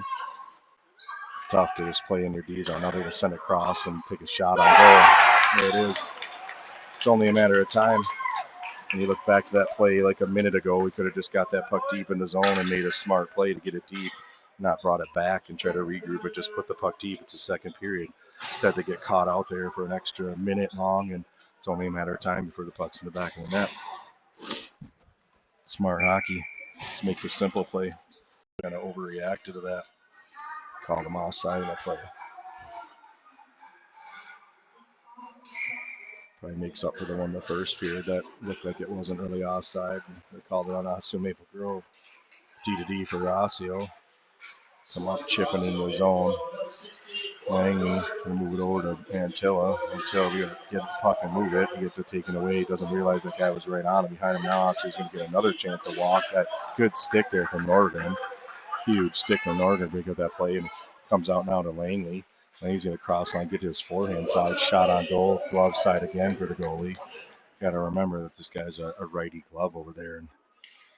It's tough to just play in your D zone. Now they're going to send it across and take a shot on goal. There it is. It's only a matter of time. When you look back to that play like a minute ago, we could have just got that puck deep in the zone and made a smart play to get it deep. Not brought it back and try to regroup it, just put the puck deep. It's the second period. Instead, they get caught out there for an extra minute long, and it's only a matter of time before the puck's in the back of the net. Smart hockey. Just make the simple play. Kind of overreacted to that. Called them offside of that play. Probably makes up for the one in the first period. That looked like it wasn't really offside. They called it on Osseo Maple Grove. D to D for Osseo. Some up chipping in the zone. Langley can move it over to Antilla. Antilla, we got to get the puck and move it. He gets it taken away. He doesn't realize that guy was right on him. Behind him now, Osseo's going to get another chance to walk. That good stick there from Norgren. Huge stick from Norgren. Break up that play and comes out now to Langley. Langley's going to cross line, get to his forehand side. Shot on goal. Glove side again for the goalie. Got to remember that this guy's a righty glove over there. And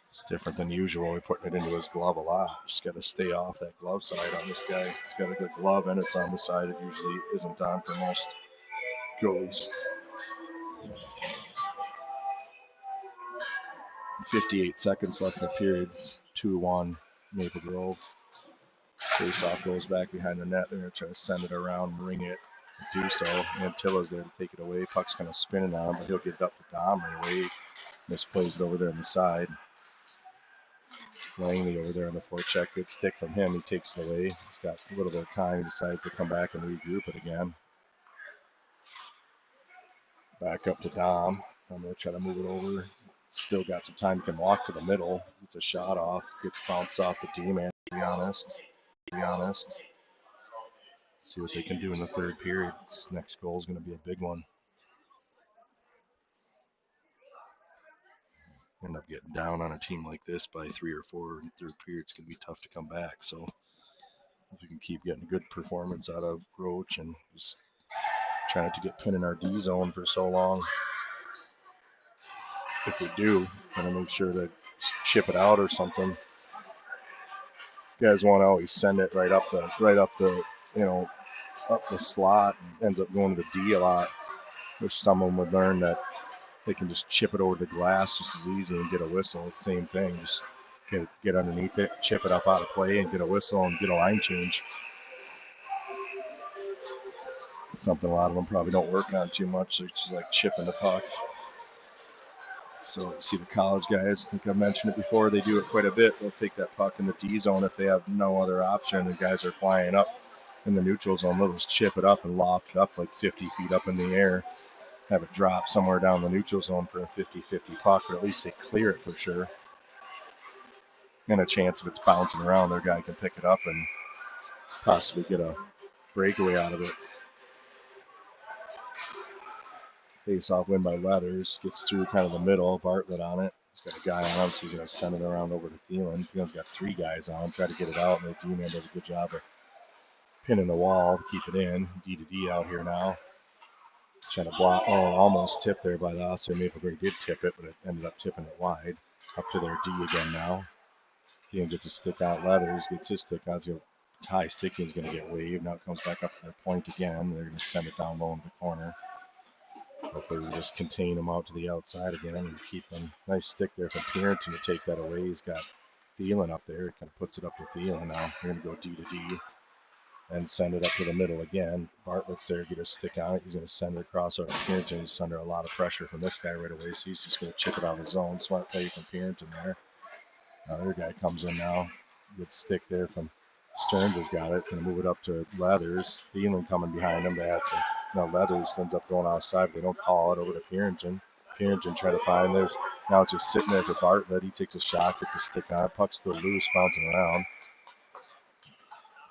it's different than usual. We're putting it into his glove a lot. Just got to stay off that glove side on this guy. He's got a good glove, and it's on the side it usually isn't on for most goalies. 58 seconds left in the period. 2-1 Maple Grove. Face-off goes back behind the net. They're going to try to send it around, ring it, do so. Antilla's there to take it away. Puck's kind of spinning on him, but he'll get it up to Dom right away. Misplays it over there on the side. Langley over there on the forecheck. Good stick from him. He takes it away. He's got a little bit of time. He decides to come back and regroup it again. Back up to Dom. I'm going to try to move it over. Still got some time. He can walk to the middle. Gets a shot off. Gets bounced off the D-man, to be honest. See what they can do in the third period. This next goal is going to be a big one. End up getting down on a team like this by 3 or 4 in the third period. It's going to be tough to come back. So if we can keep getting a good performance out of Roach and just trying not to get pinned in our D zone for so long. If we do, going to make sure to chip it out or something. You guys want to always send it right up the up the slot and ends up going to the D a lot, which some of them would learn that they can just chip it over the glass just as easy and get a whistle. It's the same thing. Just get underneath it, chip it up out of play, and get a whistle and get a line change. Something a lot of them probably don't work on too much. They're just like chipping the puck. So see the college guys, I think I mentioned it before, they do it quite a bit. They'll take that puck in the D zone if they have no other option. The guys are flying up in the neutral zone. They'll just chip it up and loft it up like 50 feet up in the air. Have it drop somewhere down the neutral zone for a 50-50 puck, or at least they clear it for sure. And a chance if it's bouncing around, their guy can pick it up and possibly get a breakaway out of it. Face-off win by Leathers. Gets through kind of the middle. Bartlett on it. He's got a guy on him, so he's going to send it around over to Thielen. Thielen's got 3 guys on him. Try to get it out, and the D-man does a good job of pinning the wall to keep it in. D to D out here now. Trying to block. Oh, almost tipped there by the Oster. Maple Gray did tip it, but it ended up tipping it wide. Up to their D again now. Thielen gets a stick out. Leathers gets his stick out. So high sticking is going to get waved. Now it comes back up to their point again. They're going to send it down low into the corner. Hopefully we just contain them out to the outside again and keep them. Nice stick there from Purinton to take that away. He's got Thielen up there. He kind of puts it up to Thielen now. We're going to go D to D and send it up to the middle again. Bartlett's there, get a stick on it. He's going to send it across over to Purinton. He's under a lot of pressure from this guy right away, so he's just going to chip it out of the zone. Smart play from Purinton there. Another guy comes in now. Good stick there from Stearns has got it. Going to move it up to Leathers. Thielen coming behind him to add some. Now Leathers ends up going outside, but they don't call it over to Purinton. Purinton try to find theirs. Now it's just sitting there for Bartlett. He takes a shot, gets a stick on it. Puck's still loose, bouncing around.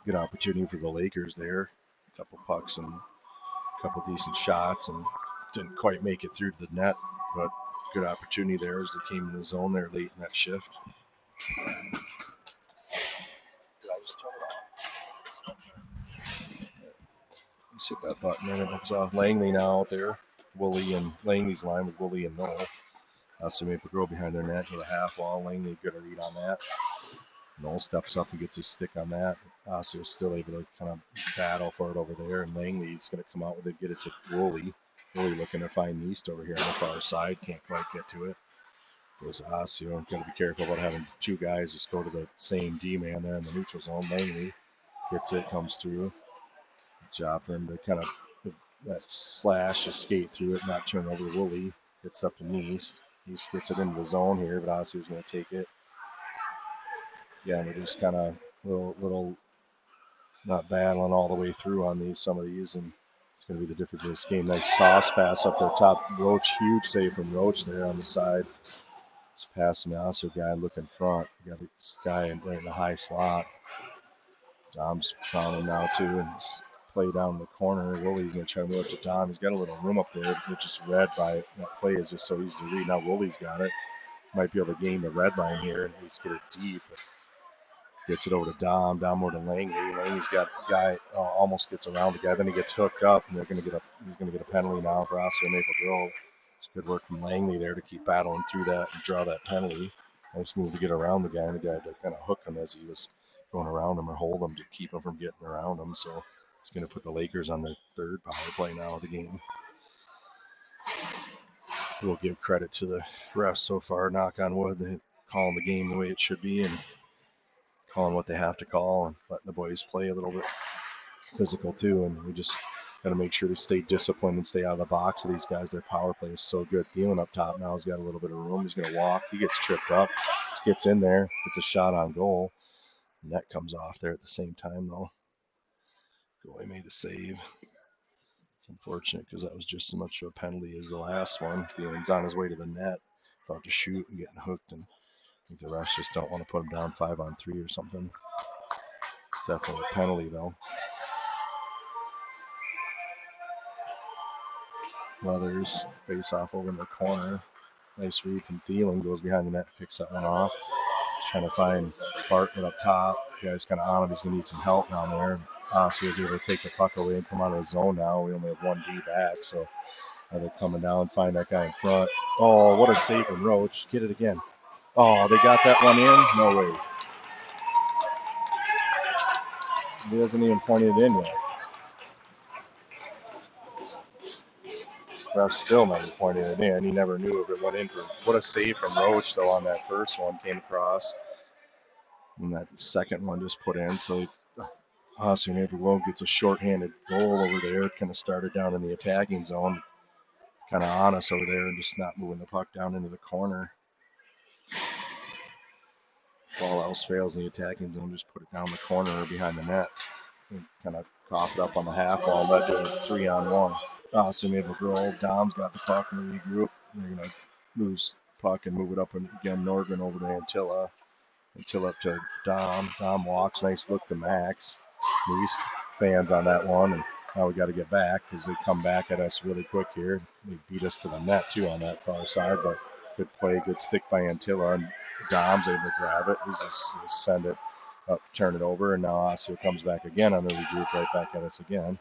Good opportunity for the Lakers there. A couple pucks and a couple decent shots, and didn't quite make it through to the net, but good opportunity there as they came in the zone there late in that shift. Let's hit that button and it comes off. Langley now out there. Woolley and Langley's line with Woolley and Noel. So Maple Grove behind their net with a half wall. Langley good a read on that. Noel steps up and gets his stick on that. Osseo still able to kind of battle for it over there. And Langley's going to come out with it, get it to Woolley. Woolley looking to find Neist over here on the far side. Can't quite get to it. Goes Osseo. Got to be careful about having 2 guys just go to the same D-man there in the neutral zone. Langley gets it, comes through. Job for him to kind of that slash, just skate through it, not turn over to Woolley. Gets up to Neist. Neist gets it into the zone here, but Osseo's going to take it. Yeah, they're just kind of little not battling all the way through on some of these, and it's going to be the difference in this game. Nice sauce pass up the top. Roach, huge save from Roach there on the side. Just passing the Osseo guy looking front. You got this guy right in the high slot. Dom's found him now too, and play down in the corner. Woolley's going to try to move up to Dom. He's got a little room up there. It's just read by that play is just so easy to read. Now Woolley's got it. Might be able to gain the red line here and at least get it deep. But gets it over to Dom. Dom over to Langley. Langley's got a guy almost gets around the guy. Then he gets hooked up, and he's going to get a penalty now for Osseo Maple Grove. It's good work from Langley there to keep battling through that and draw that penalty. Nice move to get around the guy, and the guy to kind of hook him as he was going around him or hold him to keep him from getting around him. So it's going to put the Lakers on their 3rd power play now of the game. We'll give credit to the refs so far, knock on wood, they're calling the game the way it should be and calling what they have to call and letting the boys play a little bit physical too. And we just got to make sure to stay disciplined and stay out of the box of these guys. Their power play is so good. Thielen up top now has got a little bit of room. He's going to walk. He gets tripped up. Just gets in there. Gets a shot on goal. Net comes off there at the same time though. Goalie made the save. It's unfortunate because that was just as much of a penalty as the last one. Thielen's on his way to the net, about to shoot and getting hooked, and I think the refs just don't want to put him down 5-on-3 or something. It's definitely a penalty though. Leathers face off over in the corner. Nice read from Thielen, goes behind the net, picks that one off. Trying to find Bartlett up top. The guy's kind of on him. He's going to need some help down there. Osseo is able to take the puck away and come out of the zone now. We only have 1 D back, so they're coming down, find that guy in front. Oh, what a save from Roach. Get it again. Oh, they got that one in? No way. He hasn't even pointed it in yet. Rush still never pointed it in. He never knew if it went in. What a save from Roach, though, on that first one. Came across. And that second one just put in. So Austin Naperville gets a shorthanded goal over there. Kind of started down in the attacking zone. Kind of on us over there and just not moving the puck down into the corner. If all else fails in the attacking zone, just put it down the corner or behind the net. And kind of cough it up on the half wall, led to a 3-on-1. Austin Naperville, Dom's got the puck in the regroup. They're going to lose puck and move it up, and again, Norgren over to Antilla. Antilla up to Dom. Dom walks, nice look to Max. Least fans on that one, and now we got to get back because they come back at us really quick here. They beat us to the net too on that far side, but good play, good stick by Antilla, and Dom's able to grab it. He's just send it up, turn it over, and now Osseo comes back again on the regroup, right back at us again.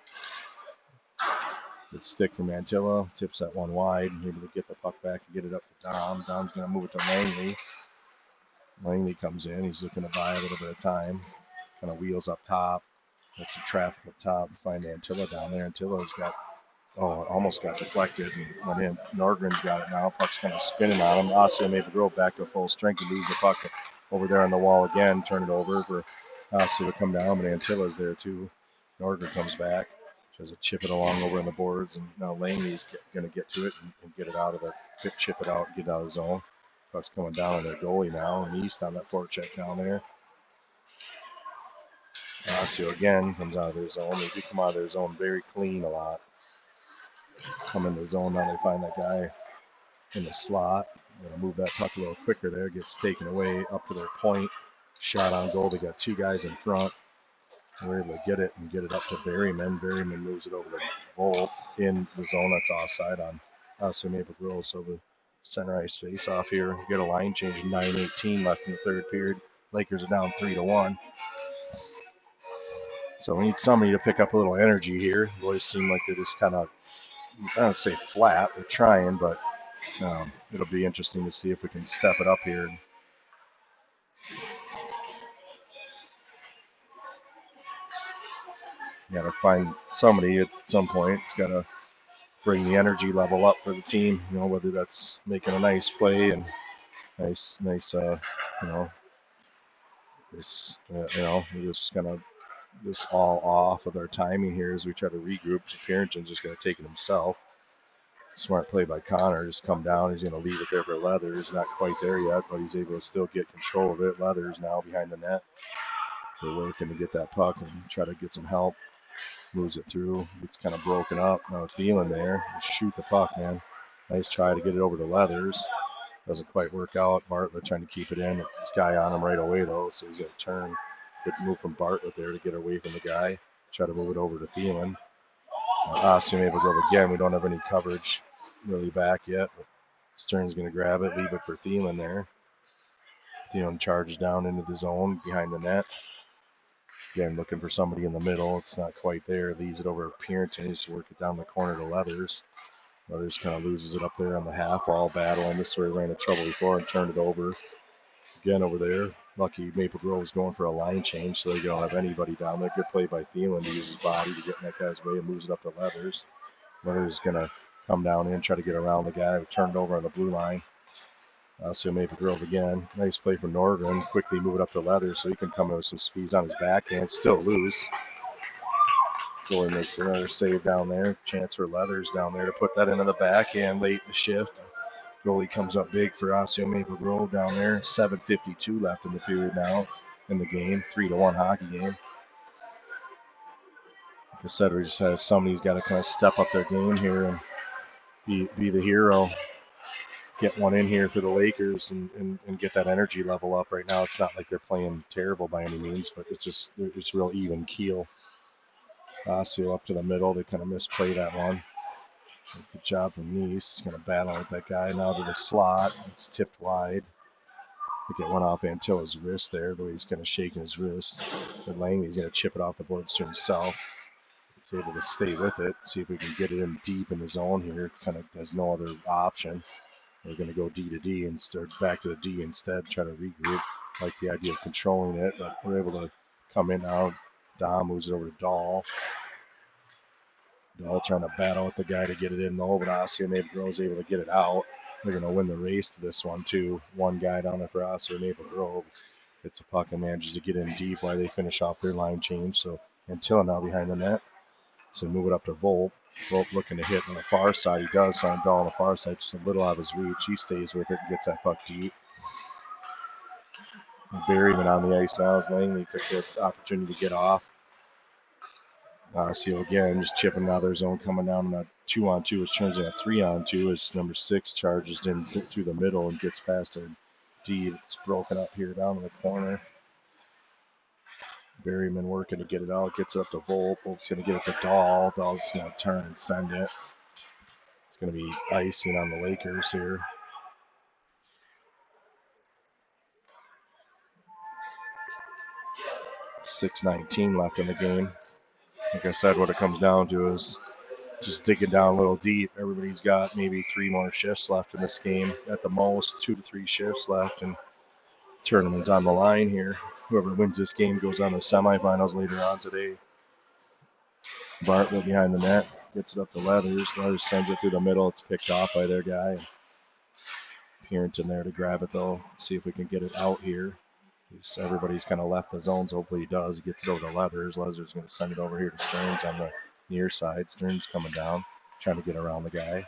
Good stick from Antilla, tips that one wide, and able to get the puck back and get it up to Dom. Dom's going to move it to Langley. Langley comes in, he's looking to buy a little bit of time. Kind of wheels up top. Got some traffic up top. Find Antilla down there. Antilla's got, almost got deflected and went in. Norgren's got it now. Puck's kind of spinning on him. Osseo made the girl back to full strength and leaves the puck over there on the wall again. Turn it over for Osseo to come down, but Antilla's there too. Norgren comes back. Tries to chip it along over in the boards, and now Langley's going to get to it and get it out of the, chip it out and get out of the zone. Puck's coming down on their goalie now, and East on that forecheck down there. Osseo again comes out of their zone. They do come out of their zone very clean a lot. Come in the zone, now they find that guy in the slot. They're gonna move that puck a little quicker there. Gets taken away up to their point. Shot on goal. They got two guys in front. We're able to get it and get it up to Berryman. Berryman moves it over to Volt in the zone. That's offside on Osseo Maple Grove. So the center ice face off here. We get a line change. 9:18 left in the third period. Lakers are down 3-1. So we need somebody to pick up a little energy here. The boys seem like they're just kind of, I don't say flat. They're trying, but it'll be interesting to see if we can step it up here. Got to find somebody at some point. It's got to bring the energy level up for the team. You know, whether that's making a nice play and nice, we're just kind of this all off with our timing here as we try to regroup. Parrington's just going to take it himself. Smart play by Connor. Just come down. He's going to leave it there for Leathers. Not quite there yet, but he's able to still get control of it. Leathers now behind the net. They're working to get that puck and try to get some help. Moves it through. It's kind of broken up. Now Thielen there. Shoot the puck, man. Nice try to get it over to Leathers. Doesn't quite work out. Bartlett trying to keep it in. This guy on him right away, though, so he's going to turn. Good move from Bartlett there to get away from the guy. Try to move it over to Thielen. Osseo Maple Grove again. We don't have any coverage really back yet. But Stern's going to grab it, leave it for Thielen there. Thielen charges down into the zone behind the net. Again, looking for somebody in the middle. It's not quite there. Leaves it over to Pierington. He's to work it down the corner to Leathers. Leathers kind of loses it up there on the half wall, battling. This is where he ran into trouble before and turned it over. Again over there. Lucky Maple Grove was going for a line change, so they don't have anybody down there. Good play by Thielen to use his body to get in that guy's way and moves it up to Leathers. Leathers is going to come down in, try to get around the guy. Turn it over on the blue line. So Maple Grove again. Nice play from Norgren. Quickly move it up to Leathers so he can come in with some speeds on his backhand. Still loose. Goalie makes another save down there. Chance for Leathers down there to put that into the backhand late in the shift. Goalie comes up big for Osseo Maple Grove down there. 7:52 left in the period now in the game. 3-1 hockey game. Like I said, we just have somebody's got to kind of step up their game here and be the hero. Get one in here for the Lakers and get that energy level up. Right now, it's not like they're playing terrible by any means, but it's real even keel. Osseo up to the middle. They kind of misplay that one. Good job from Nice. Kind of battling with that guy now to the slot. It's tipped wide. I think it went off Antilla's wrist there, the way he's kind of shaking his wrist. But Langley's going to chip it off the boards to himself. He's able to stay with it. See if we can get it in deep in the zone here. Kind of has no other option. We're going to go D to D and start back to the D instead. Try to regroup. Like the idea of controlling it, but we're able to come in now. Dom moves it over to Dahl. All trying to battle with the guy to get it in low, but Osseo Maple Grove is able to get it out. They're going to win the race to this one, too. One guy down there for Osseo Maple Grove gets a puck and manages to get in deep while they finish off their line change. So Antilla now behind the net. So move it up to Volp. Volp looking to hit on the far side. He does find Dahl on the far side, just a little out of his reach. He stays with it and gets that puck deep. Berryman on the ice now as Langley took the opportunity to get off. Osseo again just chipping out of their zone, coming down on that 2-on-2, which turns into a 3-on-2 as number 6 charges in through the middle and gets past their D. It's broken up here down in the corner. Berryman working to get it out, gets it up to Volp. Volp's going to get it to Dahl. Dahl's going to turn and send it. It's going to be icing on the Lakers here. 6:19 left in the game. Like I said, what it comes down to is just digging down a little deep. Everybody's got maybe 3 more shifts left in this game. At the most, 2 to 3 shifts left. And tournament's on the line here. Whoever wins this game goes on to the semifinals later on today. Bartlett behind the net. Gets it up to Leathers. Leathers sends it through the middle. It's picked off by their guy. Purinton there to grab it, though. See if we can get it out here. Everybody's kind of left the zones. Hopefully he does. He gets it over to Leathers. Leathers going to send it over here to Stearns on the near side. Stearns coming down, trying to get around the guy.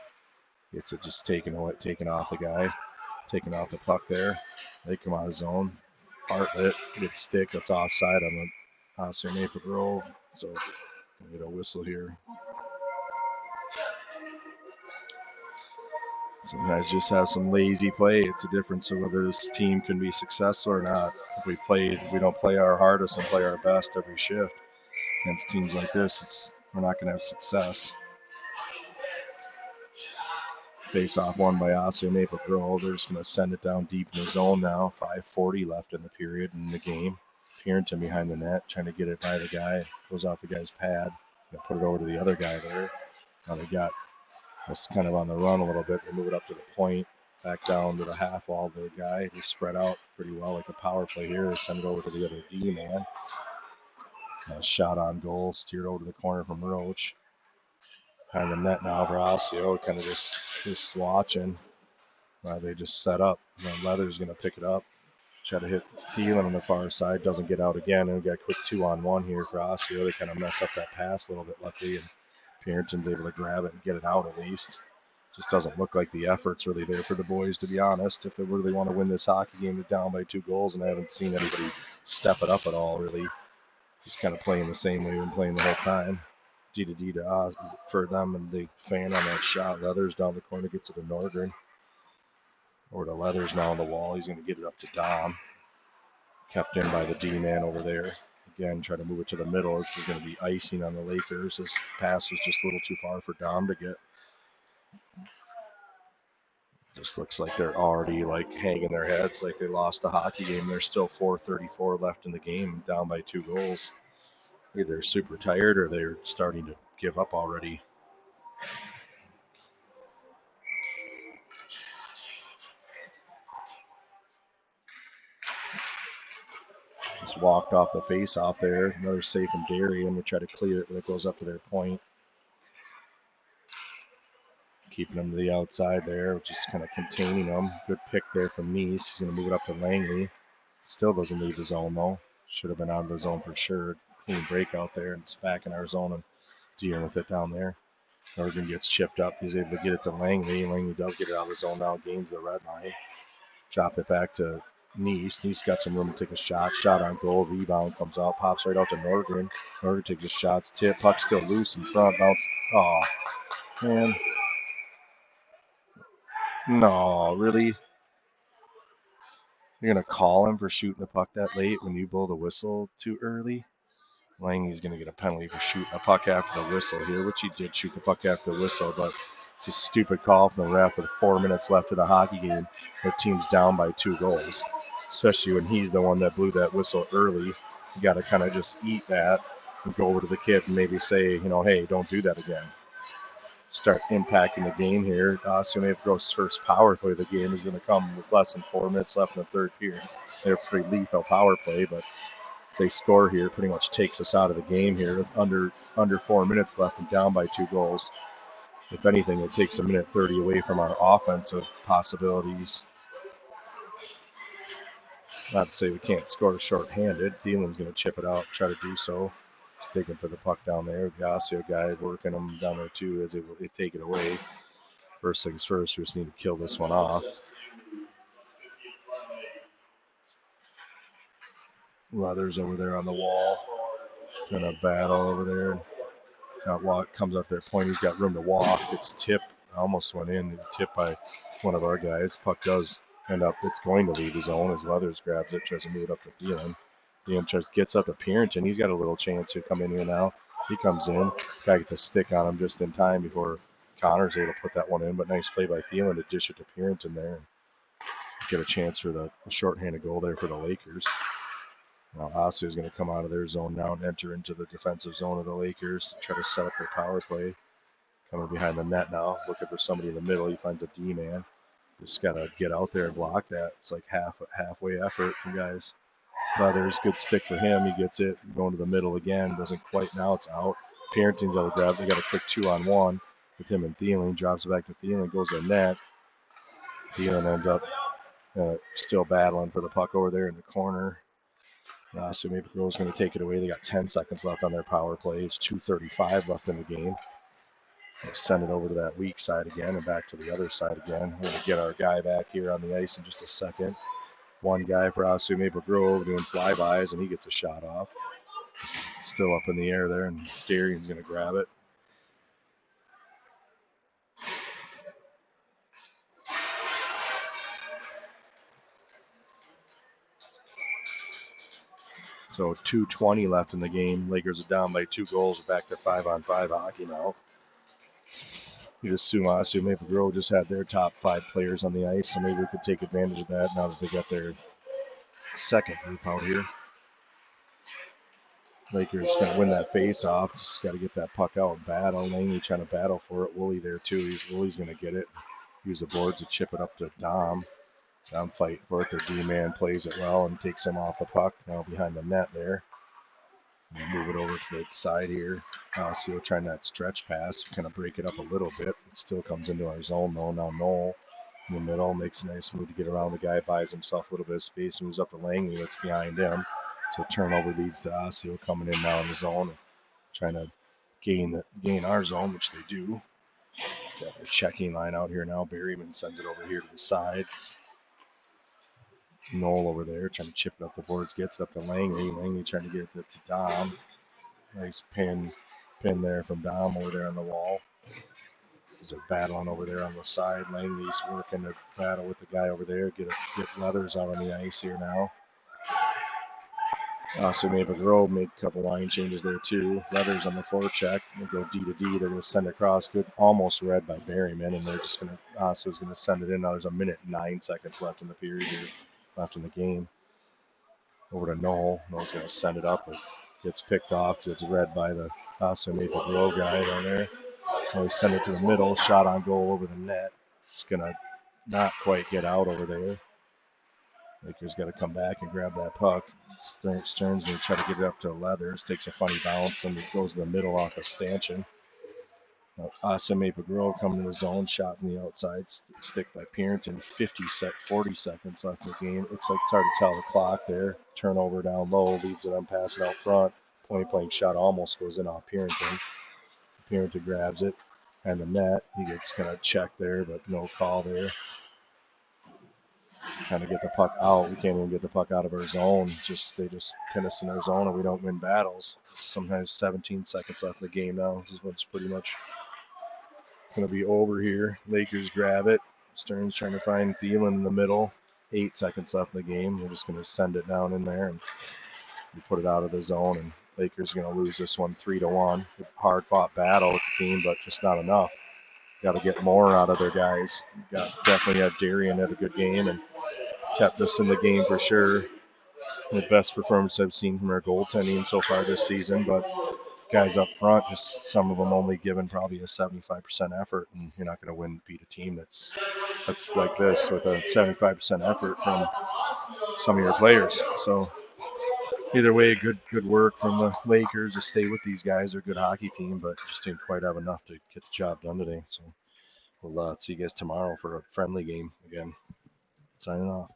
Gets it just taken off the guy. Taking off the puck there. They come out of zone. Bartlett gets stick. That's offside on the Osseo Maple Grove. So we'll get a whistle here. Some guys just have some lazy play. It's a difference of whether this team can be successful or not. If we don't play our hardest and play our best every shift against teams like this, we're not going to have success. Face off won by Osseo Maple Grove. They're just going to send it down deep in the zone now. 5:40 left in the period in the game. Purinton behind the net, trying to get it by the guy. Goes off the guy's pad. Gonna put it over to the other guy there. Now they got us kind of on the run a little bit. They move it up to the point, back down to the half wall of the guy. They spread out pretty well like a power play here. They send it over to the other D man. Shot on goal, steered over to the corner from Roach. Behind the net now for Osseo, kind of just watching. They just set up. Leather's going to pick it up. Try to hit Thielen on the far side. Doesn't get out again. And we got a quick 2-on-1 here for Osseo. They kind of mess up that pass a little bit, luckily. And Purinton's able to grab it and get it out at least. Just doesn't look like the effort's really there for the boys, to be honest. If they really want to win this hockey game, they're down by 2 goals, and I haven't seen anybody step it up at all, really. Just kind of playing the same way we've been playing the whole time. D to D to Oz for them, and the fan on that shot. Leathers down the corner gets it to Nordgren. Over to Leathers now on the wall. He's going to get it up to Dom. Kept in by the D-man over there. Again, try to move it to the middle. This is going to be icing on the Lakers. This pass was just a little too far for Dom to get. Just looks like they're already hanging their heads like they lost the hockey game. There's still 4:34 left in the game, down by 2 goals. Either they're super tired or they're starting to give up already. Just walked off the face-off there. Another save from Derry, and we try to clear it when it goes up to their point. Keeping them to the outside there, just kind of containing them. Good pick there from Neese. He's going to move it up to Langley. Still doesn't leave the zone, though. Should have been out of the zone for sure. Clean break out there, and it's back in our zone and dealing with it down there. Nordgren gets chipped up. He's able to get it to Langley. Langley does get it out of the zone now, gains the red line. Drop it back to Neese. Neese got some room to take a shot. Shot on goal. Rebound comes out. Pops right out to Nordgren. Nordgren takes the shots. Tip. Puck still loose in front. Bounce. Oh, man. No, really? You're going to call him for shooting the puck that late when you blow the whistle too early? Langley's going to get a penalty for shooting the puck after the whistle here, which he did shoot the puck after the whistle, but it's a stupid call from the ref with 4 minutes left of the hockey game. The team's down by 2 goals, especially when he's the one that blew that whistle early. You got to kind of just eat that and go over to the kid and maybe say, hey, don't do that again. Start impacting the game here. Osseo Maple Grove's first power play of the game is going to come with less than 4 minutes left in the third period. They're pretty lethal power play, but If they score here, pretty much takes us out of the game here. Under 4 minutes left and down by 2 goals. If anything, it takes a minute 30 away from our offensive possibilities. Not to say we can't score shorthanded. Thielen's going to chip it out, try to do so. Just digging for the puck down there. The Osseo guy working them down there too as they take it away. First things first, we just need to kill this one off. Leathers over there on the wall. Gonna battle over there. Comes up there point. He's got room to walk. It's tipped. Almost went in. Tipped by one of our guys. Puck does end up. It's going to leave the zone as Leathers grabs it, tries to move it up to Thielen. Thielen gets up to Pierington. He's got a little chance to come in here now. He comes in. Guy gets a stick on him just in time before Connor's able to put that one in. But nice play by Thielen to dish it to Pierington there. Get a chance for the shorthanded goal there for the Lakers. Now Osseo is going to come out of their zone now and enter into the defensive zone of the Lakers. Try to set up their power play. Coming behind the net now, looking for somebody in the middle. He finds a D-man. Just got to get out there and block that. It's like halfway effort, you guys. There's good stick for him. He gets it. Going to the middle again. Doesn't quite. Now it's out. Pierington's able to grab. They got a quick 2-on-1 with him and Thielen. Drops it back to Thielen. Goes to the net. Thielen ends up still battling for the puck over there in the corner. So Maple Grove's going to take it away. They got 10 seconds left on their power play. It's 2:35 left in the game. They'll send it over to that weak side again and back to the other side again. We're going to get our guy back here on the ice in just a second. One guy for Osseo Maple Grove doing flybys, and he gets a shot off. Still up in the air there, and Darian's going to grab it. So 2:20 left in the game. Lakers are down by 2 goals. We're back to 5-on-5 hockey now. You'd assume Osseo Maple Grove just had their top 5 players on the ice, so maybe we could take advantage of that now that they got their second group out here. Lakers going to win that face-off. Just got to get that puck out and battle. Langley trying to battle for it. Woolley there too. Woolley's going to get it. Use the boards to chip it up to Dom. Dom fighting for it. Their D-man plays it well and takes him off the puck. Now behind the net there. Move it over to the side here. Osseo trying that stretch pass. Kind of break it up a little bit. It still comes into our zone though. Now Noel in the middle makes a nice move to get around the guy. Buys himself a little bit of space. Moves up to Langley that's behind him. So turnover leads to Osseo coming in now in the zone. Trying to gain our zone, which they do. Got a checking line out here now. Berryman sends it over here to the sides. Noel over there trying to chip it up the boards, gets it up to Langley. Langley trying to get it to Dom. Nice pin there from Dom over there on the wall. They're battling over there on the side. Langley's working to battle with the guy over there. Get Leathers out on the ice here now. Osseo Maple Grove made a couple line changes there too. Leathers on the forecheck. They'll go D to D. They're going to send it across. Good, almost read by Berryman, and they're just going to. Osseo's going to send it in. Now there's a minute and 9 seconds left in the period here. Left in the game. Over to Noel. Noel's going to send it up. It gets picked off because it's read by the Osseo Maple Grove guy down there. Now we send it to the middle. Shot on goal over the net. It's going to not quite get out over there. Lakers got to come back and grab that puck. Stearns going to try to get it up to Leathers. Takes a funny bounce and it goes to the middle off of Stanchion. Osseo Maple Grove coming to the zone, shot from the outside, stick by Pierington. 40 seconds left in the game. Looks like it's hard to tell the clock there. Turnover down low, leads it on pass it out front. Point blank shot almost goes in off Pierington. Pierington grabs it and the net. He gets kind of checked there, but no call there. Trying to get the puck out. We can't even get the puck out of our zone. They just pin us in our zone and we don't win battles. Sometimes 17 seconds left in the game now. This is what's pretty much going to be over here. Lakers grab it. Stearns trying to find Thielen in the middle. 8 seconds left in the game. We're just going to send it down in there and we put it out of the zone. And Lakers are going to lose this one 3-1. Hard fought battle with the team, but just not enough. Got to get more out of their guys. Definitely had Darian had a good game and kept us in the game for sure. The best performance I've seen from our goaltending so far this season, but guys up front, just some of them only given probably a 75% effort, and you're not going to beat a team that's like this with a 75% effort from some of your players. So Either way, good work from the Lakers to stay with these guys. They're a good hockey team, but just didn't quite have enough to get the job done today. So we'll see you guys tomorrow for a friendly game again. Signing off.